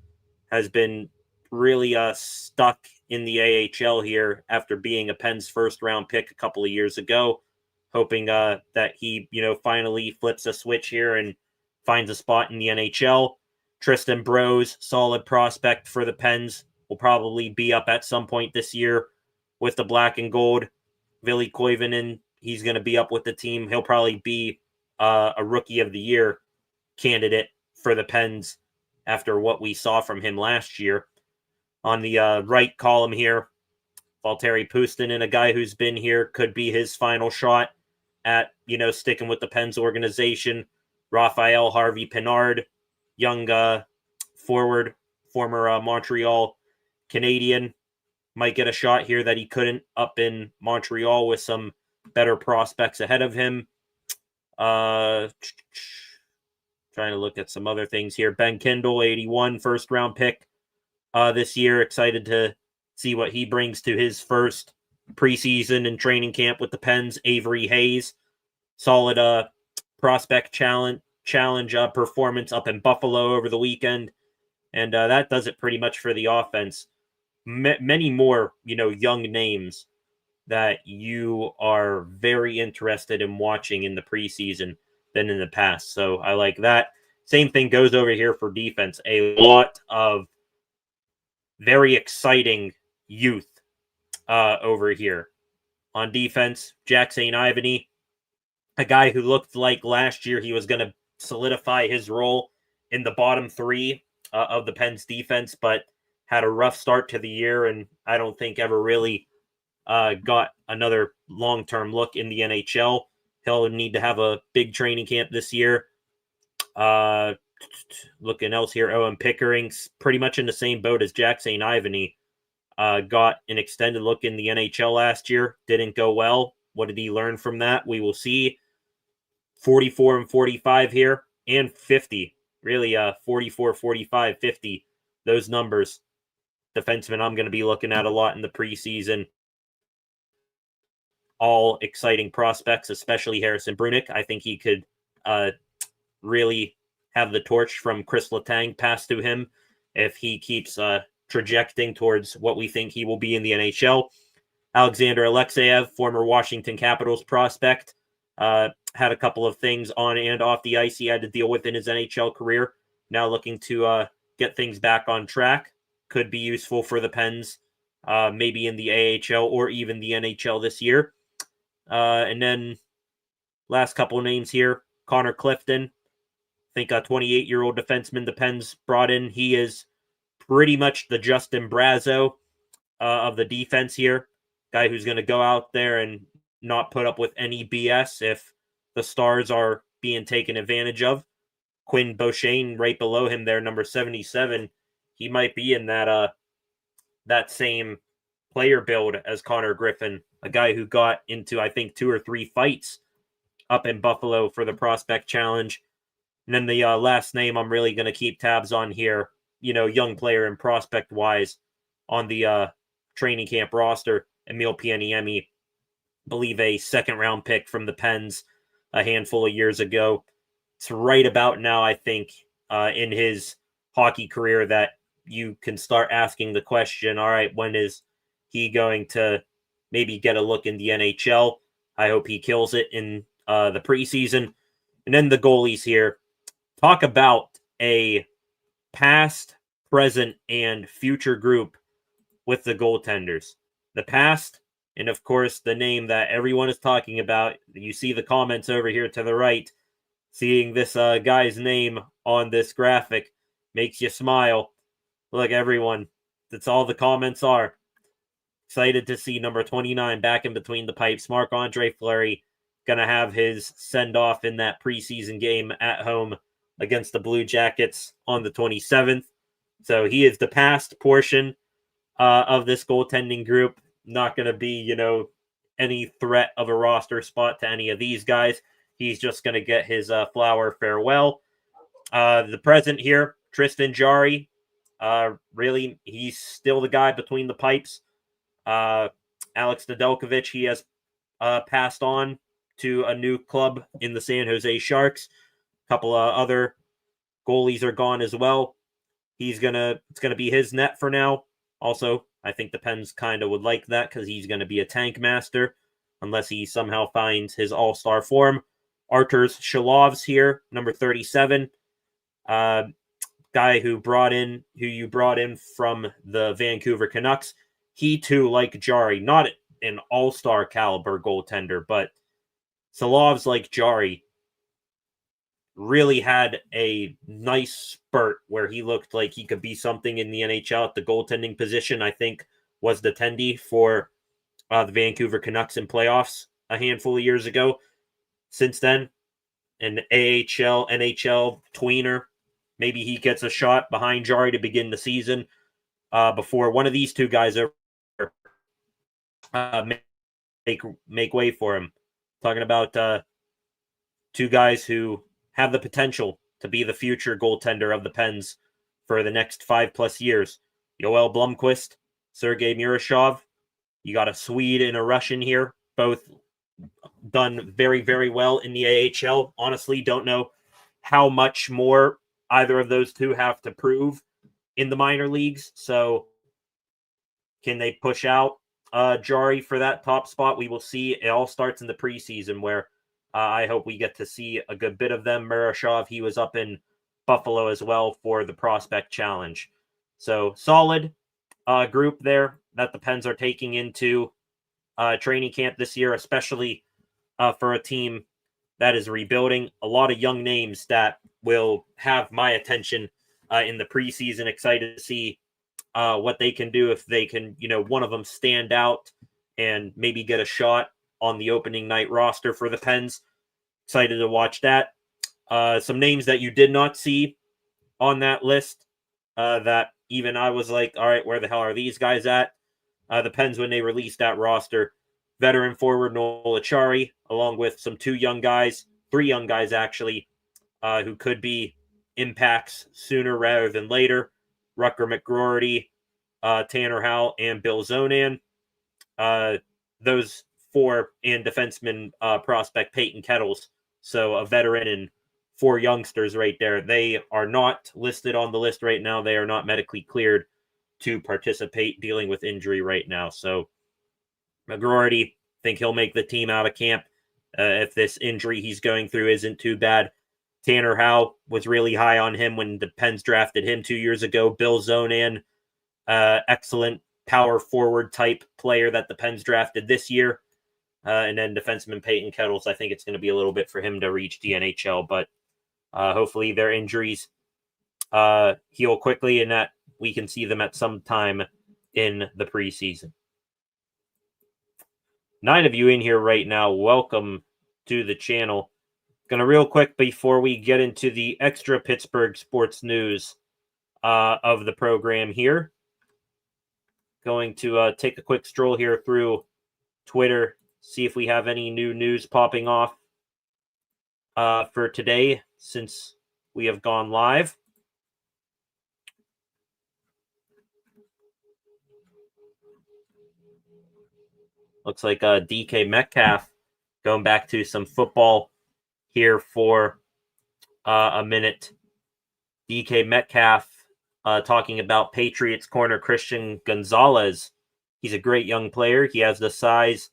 has been really stuck in the AHL here after being a Pens first-round pick a couple of years ago, hoping that he, finally flips a switch here and finds a spot in the NHL. Tristan Brose, solid prospect for the Pens, will probably be up at some point this year with the black and gold. Ville Koivunen, he's going to be up with the team. He'll probably be a Rookie of the Year candidate for the Pens after what we saw from him last year. On the right column here, Valtteri Puustinen, a guy who's been here, could be his final shot at, sticking with the Pens organization. Raphael Harvey-Pinard, young forward, former Montreal Canadian, might get a shot here that he couldn't up in Montreal with some better prospects ahead of him. Trying to look at some other things here. Ben Kindle, 81, first-round pick this year. Excited to see what he brings to his first preseason and training camp with the Pens. Avery Hayes, solid prospect challenge performance up in Buffalo over the weekend. And that does it pretty much for the offense. Many more, young names that you are very interested in watching in the preseason than in the past. So I like that. Same thing goes over here for defense. A lot of very exciting youth over here. On defense, Jack St. Ivany, a guy who looked like last year he was going to solidify his role in the bottom three of the Pens defense, but had a rough start to the year, and I don't think ever really got another long-term look in the NHL. He'll need to have a big training camp this year. Looking else here, Owen Pickering's pretty much in the same boat as Jack St. Ivany. Got an extended look in the NHL last year. Didn't go well. What did he learn from that? We will see. 44 and 45 here, and 50 really 44, 45, 50, those numbers. Defensemen I'm going to be looking at a lot in the preseason. All exciting prospects, especially Harrison Brunick. I think he could really have the torch from Chris Letang passed to him if he keeps trajecting towards what we think he will be in the NHL. Alexander Alexeyev, former Washington Capitals prospect, had a couple of things on and off the ice he had to deal with in his NHL career. Now looking to get things back on track. Could be useful for the Pens, maybe in the AHL or even the NHL this year. And then last couple of names here, Connor Clifton. I think a 28-year-old defenseman the Pens brought in. He is pretty much the Justin Brazeau of the defense here. Guy who's going to go out there and not put up with any BS if the Stars are being taken advantage of. Quinn Beauchene right below him there, number 77. He might be in that same player build as Connor Griffin, a guy who got into, I think, 2 or 3 fights up in Buffalo for the Prospect Challenge. And then the last name I'm really going to keep tabs on here, young player and prospect-wise on the training camp roster, Emil Pianiemi, believe a second-round pick from the Pens a handful of years ago. It's right about now, I think, in his hockey career that you can start asking the question, all right, when is he going to maybe get a look in the NHL? I hope he kills it in the preseason. And then the goalies here. Talk about a past, present, and future group with the goaltenders. The past, and of course, the name that everyone is talking about. You see the comments over here to the right. Seeing this guy's name on this graphic makes you smile. Look, everyone, that's all the comments are. Excited to see number 29 back in between the pipes. Marc-Andre Fleury going to have his send-off in that preseason game at home against the Blue Jackets on the 27th. So he is the past portion of this goaltending group. Not going to be, any threat of a roster spot to any of these guys. He's just going to get his flower farewell. The present here, Tristan Jarry. Really, he's still the guy between the pipes. Alex Nedeljkovic, he has passed on to a new club in the San Jose Sharks. A couple of other goalies are gone as well. It's gonna be his net for now. Also, I think the Pens kind of would like that because he's going to be a tank master unless he somehow finds his all-star form. Arturs Shalov's here, number 37. Guy who you brought in from the Vancouver Canucks. He too, like Jarry, not an all-star caliber goaltender, but Shalov's like Jarry, really had a nice spurt where he looked like he could be something in the NHL at the goaltending position. I think was the tendy for the Vancouver Canucks in playoffs a handful of years ago. Since then, an AHL, NHL tweener. Maybe he gets a shot behind Jarry to begin the season before one of these two guys make way for him. Talking about two guys who have the potential to be the future goaltender of the Pens for the next 5+ years. Yoel Blomqvist, Sergei Murashov. You got a Swede and a Russian here, both done very, very well in the AHL. Honestly, don't know how much more either of those two have to prove in the minor leagues. So can they push out Jarry for that top spot? We will see. It all starts in the preseason where I hope we get to see a good bit of them. Murashov, he was up in Buffalo as well for the Prospect Challenge. So solid group there that the Pens are taking into training camp this year, especially for a team that is rebuilding. A lot of young names that will have my attention in the preseason. Excited to see what they can do if they can, one of them stand out and maybe get a shot on the opening night roster for the Pens. Excited to watch that. Some names that you did not see on that list that even I was like, all right, where the hell are these guys at? The Pens, when they released that roster, veteran forward Noel Acciari, along with some three young guys actually, who could be impacts sooner rather than later. Rucker McGroarty, Tanner Howell, and Bill Zonan. Those four, and defenseman prospect Peyton Kettles. So a veteran and four youngsters right there. They are not listed on the list right now. They are not medically cleared to participate, dealing with injury right now. So McGroarty, think he'll make the team out of camp if this injury he's going through isn't too bad. Tanner Howell was really high on him when the Pens drafted him 2 years ago. Bill Zonan, excellent power forward type player that the Pens drafted this year. And then defenseman Peyton Kettles, I think it's going to be a little bit for him to reach the NHL, but hopefully their injuries heal quickly and that we can see them at some time in the preseason. 9 of you in here right now, welcome to the channel. Gonna real quick before we get into the extra Pittsburgh sports news of the program here. Going to take a quick stroll here through Twitter, see if we have any new news popping off for today since we have gone live. Looks like DK Metcalf going back to some football here for a minute. DK Metcalf talking about Patriots corner Christian Gonzalez. He's a great young player. He has the size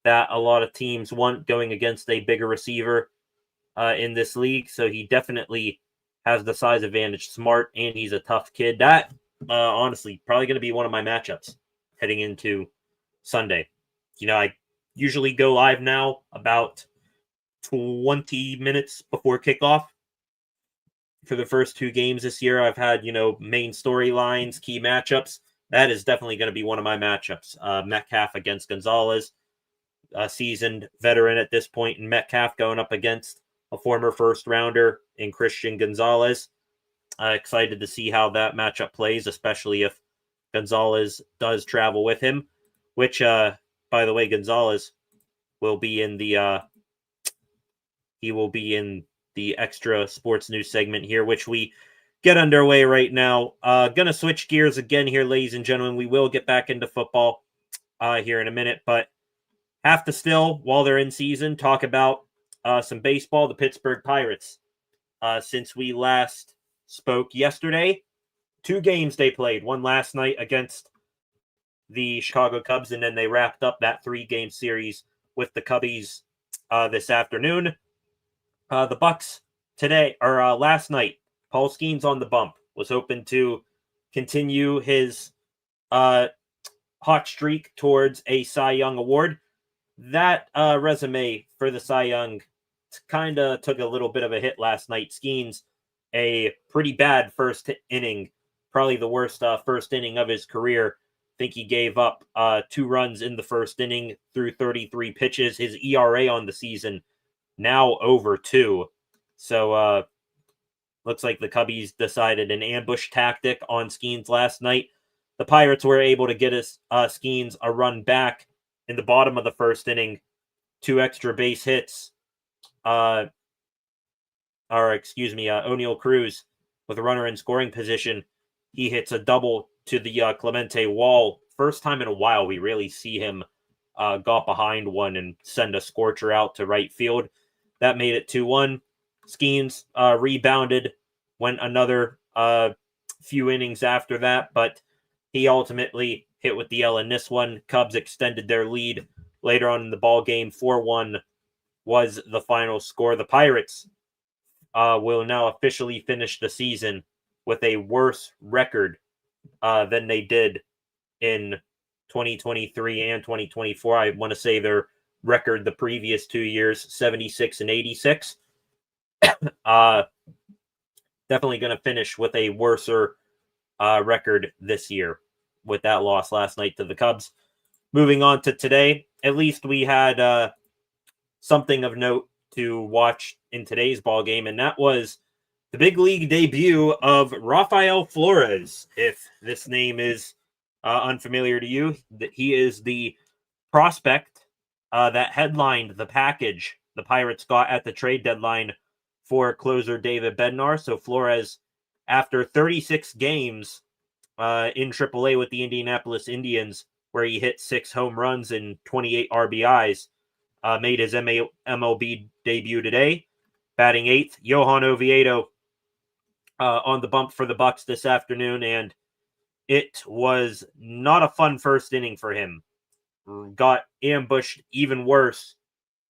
that a lot of teams want going against a bigger receiver in this league. So he definitely has the size advantage. Smart, and he's a tough kid. That, honestly, probably going to be one of my matchups heading into Sunday. You know, I usually go live now about 20 minutes before kickoff. For the first 2 games this year, I've had, main storylines, key matchups. That is definitely going to be one of my matchups. Metcalf against Gonzalez, a seasoned veteran at this point, and Metcalf going up against a former first-rounder in Christian Gonzalez. Excited to see how that matchup plays, especially if Gonzalez does travel with him, which, by the way, Gonzalez will be in the extra sports news segment here, which we get underway right now. Gonna switch gears again here, ladies and gentlemen. We will get back into football here in a minute, but have to still, while they're in season, talk about some baseball. The Pittsburgh Pirates, since we last spoke yesterday, 2 games they played. One last night against the Chicago Cubs, and then they wrapped up that 3-game series with the Cubbies this afternoon. The Bucks today, or last night, Paul Skeens on the bump, was hoping to continue his hot streak towards a Cy Young award. That resume for the Cy Young kind of took a little bit of a hit last night. Skeens, a pretty bad first inning, probably the worst first inning of his career. I think he gave up 2 runs in the first inning through 33 pitches. His ERA on the season now over 2. So looks like the Cubbies decided an ambush tactic on Skeens last night. The Pirates were able to get Skeens a run back in the bottom of the first inning, 2 extra base hits. O'Neal Cruz with a runner in scoring position. He hits a double to the Clemente wall. First time in a while we really see him got behind one and send a scorcher out to right field. That made it 2-1. Skeens rebounded, went another few innings after that, but he ultimately hit with the L in this one. Cubs extended their lead later on in the ball game. 4-1 was the final score. The Pirates will now officially finish the season with a worse record than they did in 2023 and 2024. I want to say their record the previous 2 years, 76 and 86. Definitely going to finish with a worser record this year with that loss last night to the Cubs. Moving on to today, at least we had something of note to watch in today's ball game, and that was the big league debut of Rafael Flores. If this name is unfamiliar to you, that he is the prospect that headlined the package the Pirates got at the trade deadline for closer David Bednar. So Flores, after 36 games in AAA with the Indianapolis Indians, where he hit 6 home runs and 28 RBIs, made his MLB debut today, batting 8th. Johan Oviedo on the bump for the Bucks this afternoon, and it was not a fun first inning for him. Got ambushed even worse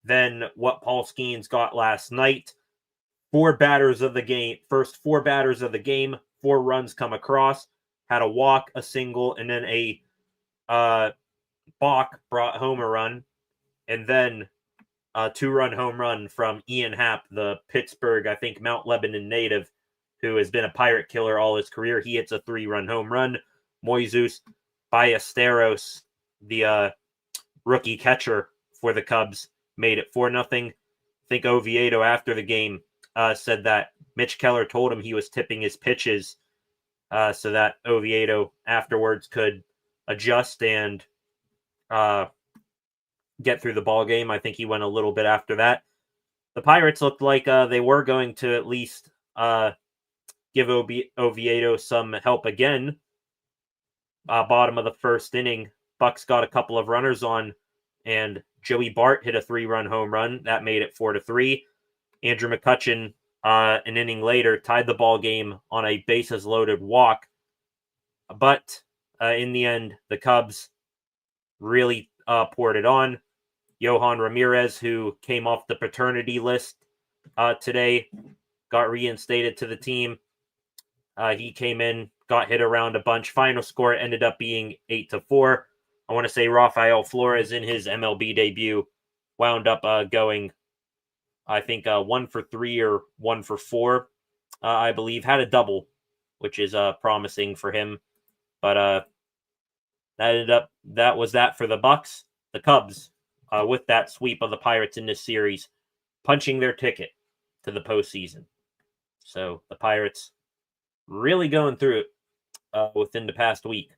than what Paul Skeens got last night. First 4 batters of the game, 4 runs come across, had a walk, a single, and then a balk brought home a run, and then a 2-run home run from Ian Happ, the Pittsburgh, I think, Mount Lebanon native, who has been a Pirate killer all his career. He hits a 3-run home run. Moises Ballesteros, the rookie catcher for the Cubs, made it 4-0. I think Oviedo, after the game, said that Mitch Keller told him he was tipping his pitches so that Oviedo afterwards could adjust and get through the ball game. I think he went a little bit after that. The Pirates looked like they were going to at least give Oviedo some help again. Bottom of the first inning, Bucks got a couple of runners on, and Joey Bart hit a 3-run home run. That made it 4-3. Andrew McCutchen, an inning later, tied the ball game on a bases-loaded walk. But in the end, the Cubs really poured it on. Johan Ramirez, who came off the paternity list today, got reinstated to the team. He came in, got hit around a bunch. Final score ended up being 8-4. I want to say Rafael Flores, in his MLB debut, wound up going, I think, 1 for 3 or 1 for 4, I believe. Had a double, which is promising for him. But that was that for the Bucks. The Cubs, with that sweep of the Pirates in this series, punching their ticket to the postseason. So the Pirates really going through it within the past week,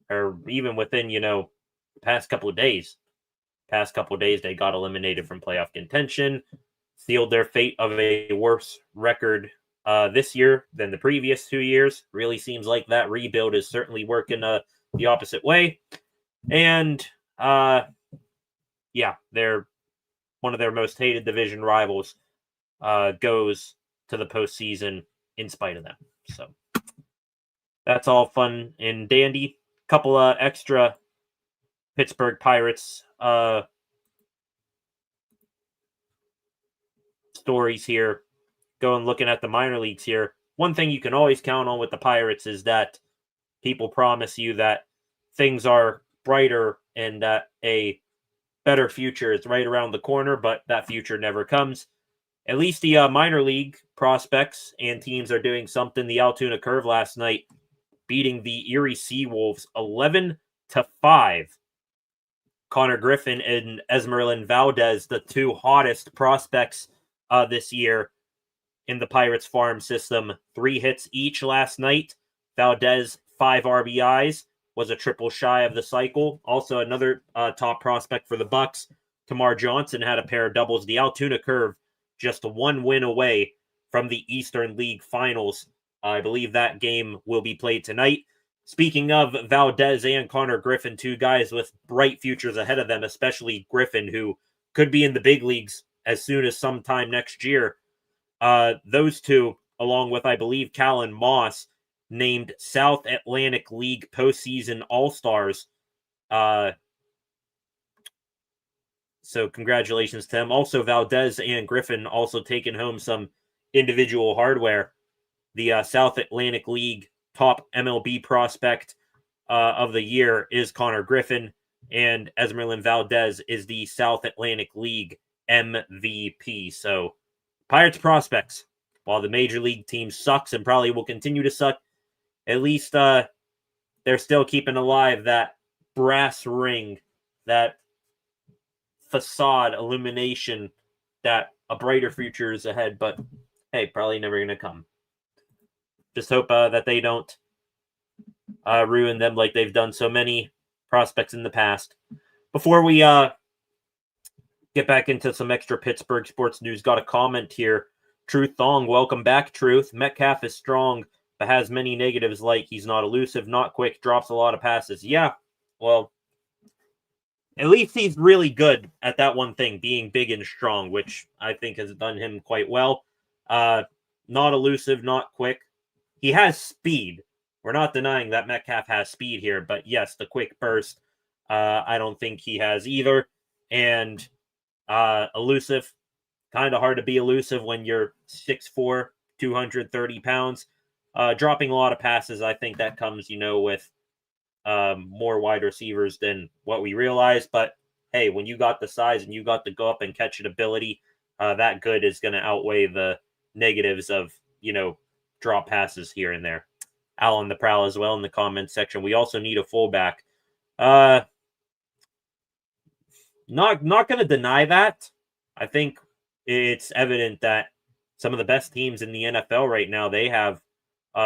or even within, the past couple of days. Past couple of days, they got eliminated from playoff contention, sealed their fate of a worse record this year than the previous 2 years. Really seems like that rebuild is certainly working the opposite way. And they're one of their most hated division rivals goes to the postseason in spite of them. So that's all fun and dandy. Couple of extra Pittsburgh Pirates stories here. Looking at the minor leagues here. One thing you can always count on with the Pirates is that people promise you that things are brighter and that a better future is right around the corner, but that future never comes. At least the minor league prospects and teams are doing something. The Altoona Curve last night beating the Erie Seawolves 11-5. Connor Griffin and Esmeralyn Valdez, the 2 hottest prospects this year in the Pirates farm system, 3 hits each last night. Valdez, 5 RBIs, was a triple shy of the cycle. Also, another top prospect for the Bucks, Tamar Johnson, had a pair of doubles. The Altoona Curve just 1 win away from the Eastern League Finals. I believe that game will be played tonight. Speaking of Valdez and Connor Griffin, 2 guys with bright futures ahead of them, especially Griffin, who could be in the big leagues as soon as sometime next year. Those 2, along with, I believe, Callan Moss, named South Atlantic League postseason All-Stars. So congratulations to them. Also, Valdez and Griffin also taking home some individual hardware. The South Atlantic League top MLB prospect of the year is Connor Griffin, and Esmeralyn Valdez is the South Atlantic League MVP. So Pirates prospects, while the major league team sucks and probably will continue to suck, at least they're still keeping alive that brass ring, that facade illumination that a brighter future is ahead, but hey, probably never going to come. Just hope that they don't ruin them like they've done so many prospects in the past. Before we get back into some extra Pittsburgh sports news. Got a comment here. Truth Thong, welcome back, Truth. Metcalf is strong, but has many negatives like he's not elusive, not quick, drops a lot of passes. Yeah, well, at least he's really good at that one thing, being big and strong, which I think has done him quite well. Not elusive, not quick. He has speed. We're not denying that Metcalf has speed here, but yes, the quick burst, I don't think he has either. And elusive, kind of hard to be elusive when you're 6'4", 230 pounds. Dropping a lot of passes, I think that comes, with more wide receivers than what we realize. But hey, when you got the size and you got the go up and catch it ability, that good is going to outweigh the negatives of, drop passes here and there. Al on the prowl as well in the comments section. We also need a fullback. Not going to deny that. I think it's evident that some of the best teams in the NFL right now, they have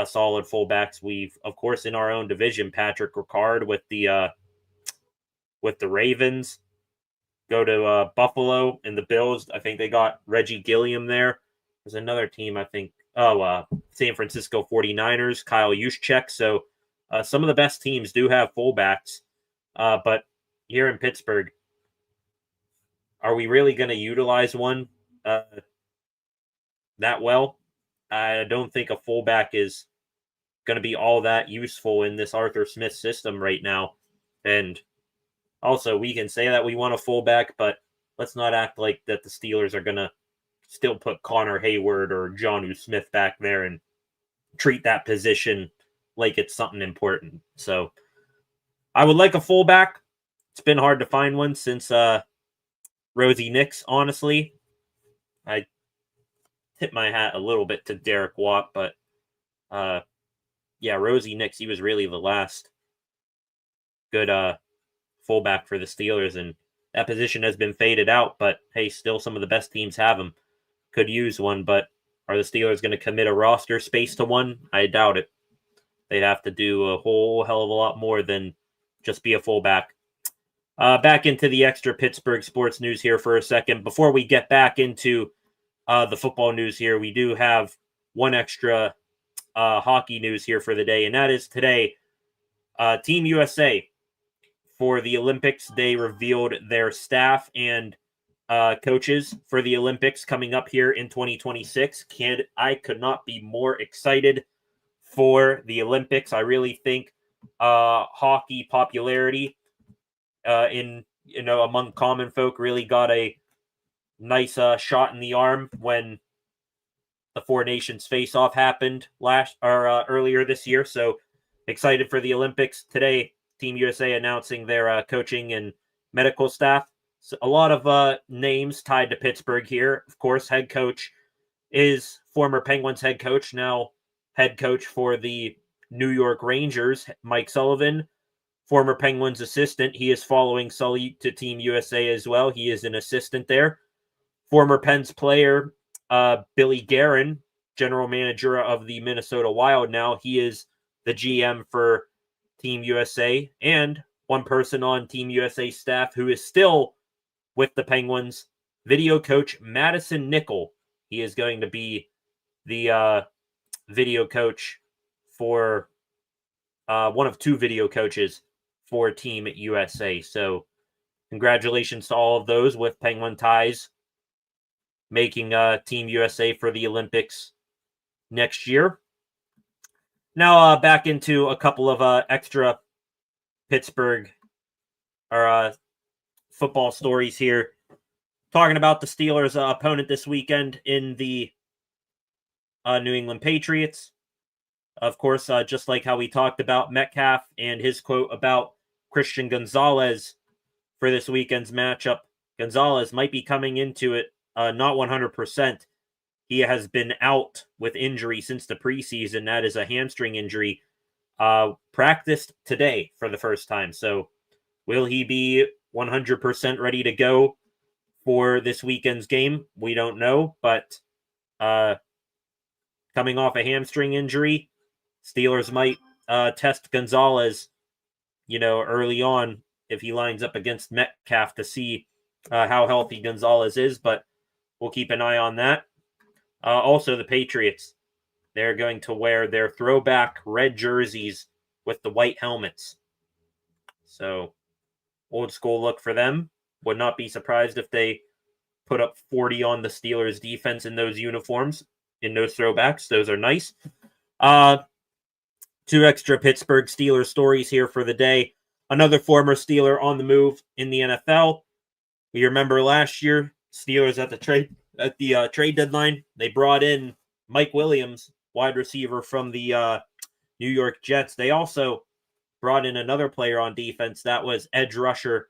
solid fullbacks. We've, of course, in our own division, Patrick Ricard with the Ravens. Go to Buffalo and the Bills. I think they got Reggie Gilliam there. There's another team, I think. San Francisco 49ers, Kyle Juszczyk. So some of the best teams do have fullbacks. But here in Pittsburgh, are we really going to utilize one that well? I don't think a fullback is going to be all that useful in this Arthur Smith system right now. And also, we can say that we want a fullback, but let's not act like that the Steelers are going to still put Connor Hayward or Jonnu Smith back there and treat that position like it's something important. So I would like a fullback. It's been hard to find one since Rosie Nix, honestly. I tip my hat a little bit to Derek Watt, but Rosie Nix, he was really the last good fullback for the Steelers, and that position has been faded out, but hey, still some of the best teams have them. Could use one, but are the Steelers going to commit a roster space to one? I doubt it. They'd have to do a whole hell of a lot more than just be a fullback. Back into the extra Pittsburgh sports news here for a second. Before we get back into the football news here, we do have one extra hockey news here for the day, and that is today, Team USA for the Olympics. They revealed their staff and coaches for the Olympics coming up here in 2026. I could not be more excited for the Olympics. I really think hockey popularity among common folk really got a nice shot in the arm when the Four Nations face-off happened earlier this year. So excited for the Olympics today. Team USA announcing their coaching and medical staff. So a lot of names tied to Pittsburgh here. Of course, head coach is former Penguins head coach, now head coach for the New York Rangers, Mike Sullivan. Former Penguins assistant. He is following Sully to Team USA as well. He is an assistant there. Former Pens player, Billy Guerin, general manager of the Minnesota Wild now. He is the GM for Team USA, and one person on Team USA staff who is still with the Penguins, video coach Madison Nickel. He is going to be the video coach for one of two video coaches for Team USA. So congratulations to all of those with Penguin ties making Team USA for the Olympics next year. Now back into a couple of extra Pittsburgh or football stories here. Talking about the Steelers' opponent this weekend in the New England Patriots. Of course, just like how we talked about Metcalf and his quote about Christian Gonzalez for this weekend's matchup, Gonzalez might be coming into it not 100%. He has been out with injury since the preseason. That is a hamstring injury. Practiced today for the first time. So will he be 100% ready to go for this weekend's game? We don't know, but coming off a hamstring injury, Steelers might test Gonzalez, early on if he lines up against Metcalf to see how healthy Gonzalez is, but we'll keep an eye on that. Also, the Patriots, they're going to wear their throwback red jerseys with the white helmets. So, old school look for them. Would not be surprised if they put up 40 on the Steelers defense in those uniforms, in those throwbacks. Those are nice. Two extra Pittsburgh Steelers stories here for the day. Another former Steeler on the move in the NFL. You remember last year, Steelers at the trade deadline, they brought in Mike Williams, wide receiver from the New York Jets. They also brought in another player on defense. That was edge rusher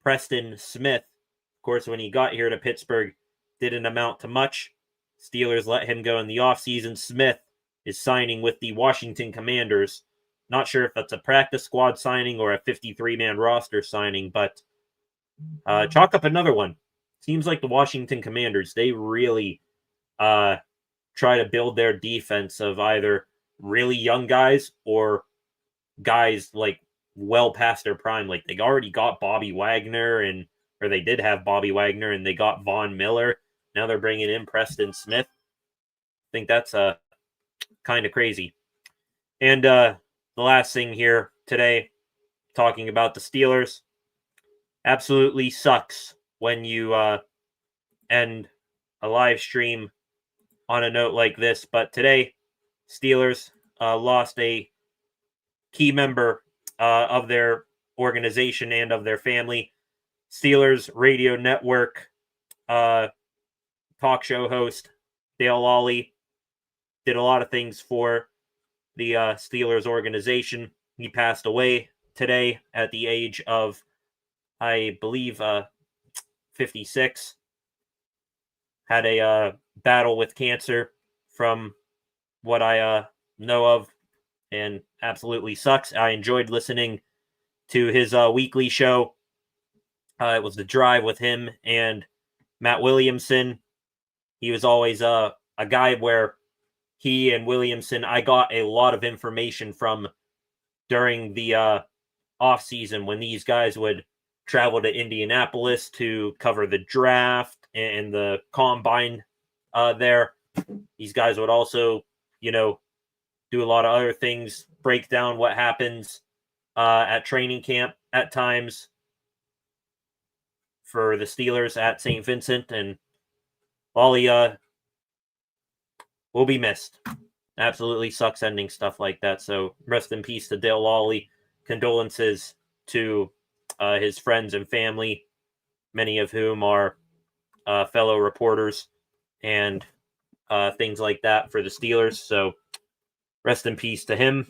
Preston Smith. Of course, when he got here to Pittsburgh, didn't amount to much. Steelers let him go in the offseason. Smith is signing with the Washington Commanders. Not sure if that's a practice squad signing or a 53-man roster signing, but chalk up another one. Seems like the Washington Commanders, they really try to build their defense of either really young guys or guys like well past their prime. Like they already got Bobby Wagner, or they did have Bobby Wagner, and they got Von Miller. Now they're bringing in Preston Smith. I think that's kind of crazy. And the last thing here today, talking about the Steelers, absolutely sucks when you end a live stream on a note like this. But today, Steelers lost a key member of their organization and of their family. Steelers radio network talk show host Dale Lawley did a lot of things for the Steelers organization. He passed away today at the age of, I believe, 56. Had a battle with cancer from what I know of, and absolutely sucks. I enjoyed listening to his weekly show. It was The Drive with him and Matt Williamson. He was always a guy where he and Williamson, I got a lot of information from during the off season when these guys would travel to Indianapolis to cover the draft and the combine there. These guys would also, do a lot of other things, break down what happens at training camp at times for the Steelers at St. Vincent, and Lawley will be missed. Absolutely sucks ending stuff like that. So rest in peace to Dale Lawley. Condolences to his friends and family, many of whom are fellow reporters and things like that for the Steelers. So rest in peace to him.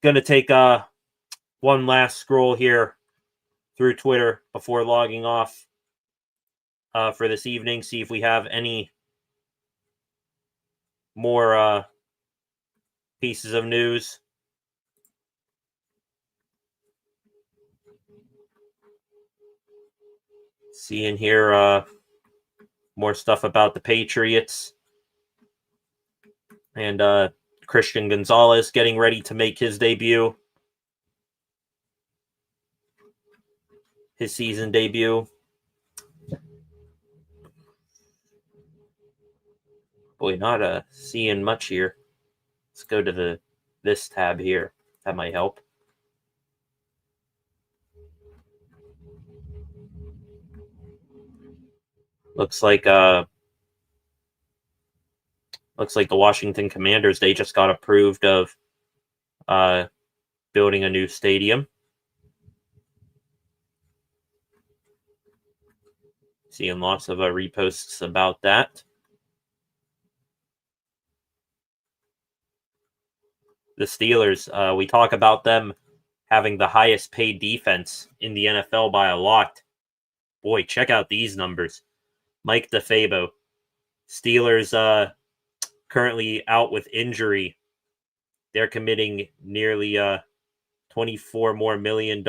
Going to take one last scroll here through Twitter before logging off for this evening. See if we have any more pieces of news. Seeing here more stuff about the Patriots and Christian Gonzalez getting ready to make his debut. His season debut. Boy, not seeing much here. Let's go to this tab here. That might help. Looks like the Washington Commanders, they just got approved of building a new stadium. Seeing lots of reposts about that. The Steelers, we talk about them having the highest paid defense in the NFL by a lot. Boy, check out these numbers. Mike DeFabo. Steelers currently out with injury. They're committing nearly $24 million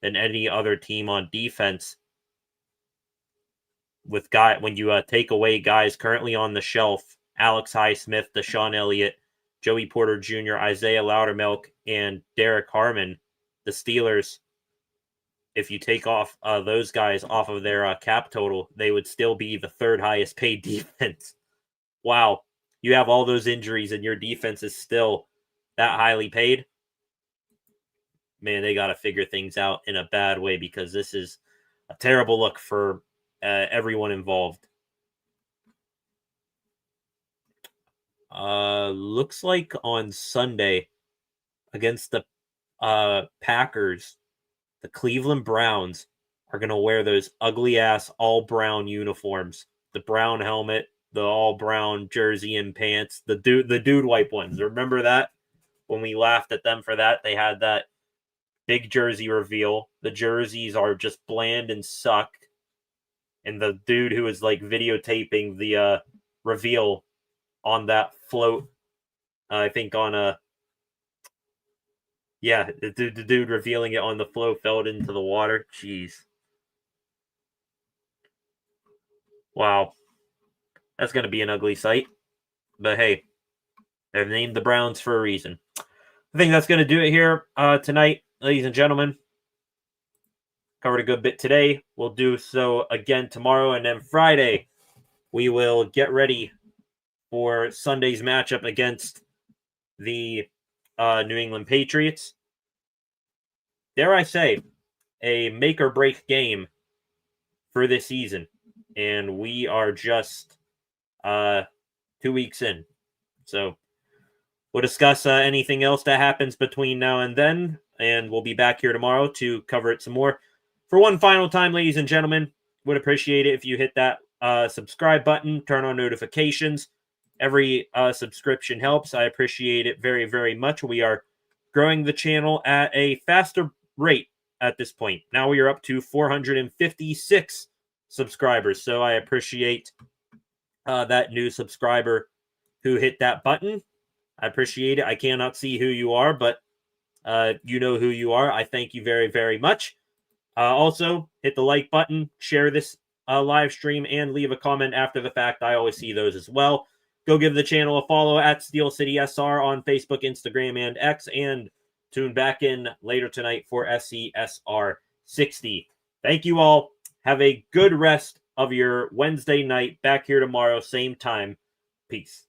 than any other team on defense. When you take away guys currently on the shelf, Alex Highsmith, Deshaun Elliott, Joey Porter Jr., Isaiah Loudermilk, and Derrick Harmon, the Steelers, if you take off those guys off of their cap total, they would still be the third highest paid defense. Wow. You have all those injuries and your defense is still that highly paid. Man, they got to figure things out in a bad way because this is a terrible look for everyone involved. Looks like on Sunday against the Packers, the Cleveland Browns are going to wear those ugly ass all brown uniforms, the brown helmet, the all brown jersey and pants, the dude wipe ones. Remember that when we laughed at them for that? They had that big jersey reveal. The jerseys are just bland and suck. And the dude who was like videotaping the reveal on that float, I think on a the dude revealing it on the float fell into the water. Jeez. Wow. That's going to be an ugly sight. But hey, they've named the Browns for a reason. I think that's going to do it here tonight, ladies and gentlemen. Covered a good bit today. We'll do so again tomorrow. And then Friday, we will get ready for Sunday's matchup against the New England Patriots. Dare I say, a make or break game for this season. And we are just 2 weeks in. So we'll discuss anything else that happens between now and then. And we'll be back here tomorrow to cover it some more. For one final time, ladies and gentlemen, would appreciate it if you hit that subscribe button, turn on notifications. Every subscription helps. I appreciate it very, very much. We are growing the channel at a faster rate at this point. Now we are up to 456 subscribers. So I appreciate that new subscriber who hit that button. I appreciate it. I cannot see who you are, but you know who you are. I thank you very, very much. Also, hit the like button, share this live stream, and leave a comment after the fact. I always see those as well. Go give the channel a follow at Steel City SR on Facebook, Instagram, and X, and tune back in later tonight for SCSR 60. Thank you all. Have a good rest of your Wednesday night. Back here tomorrow, same time. Peace.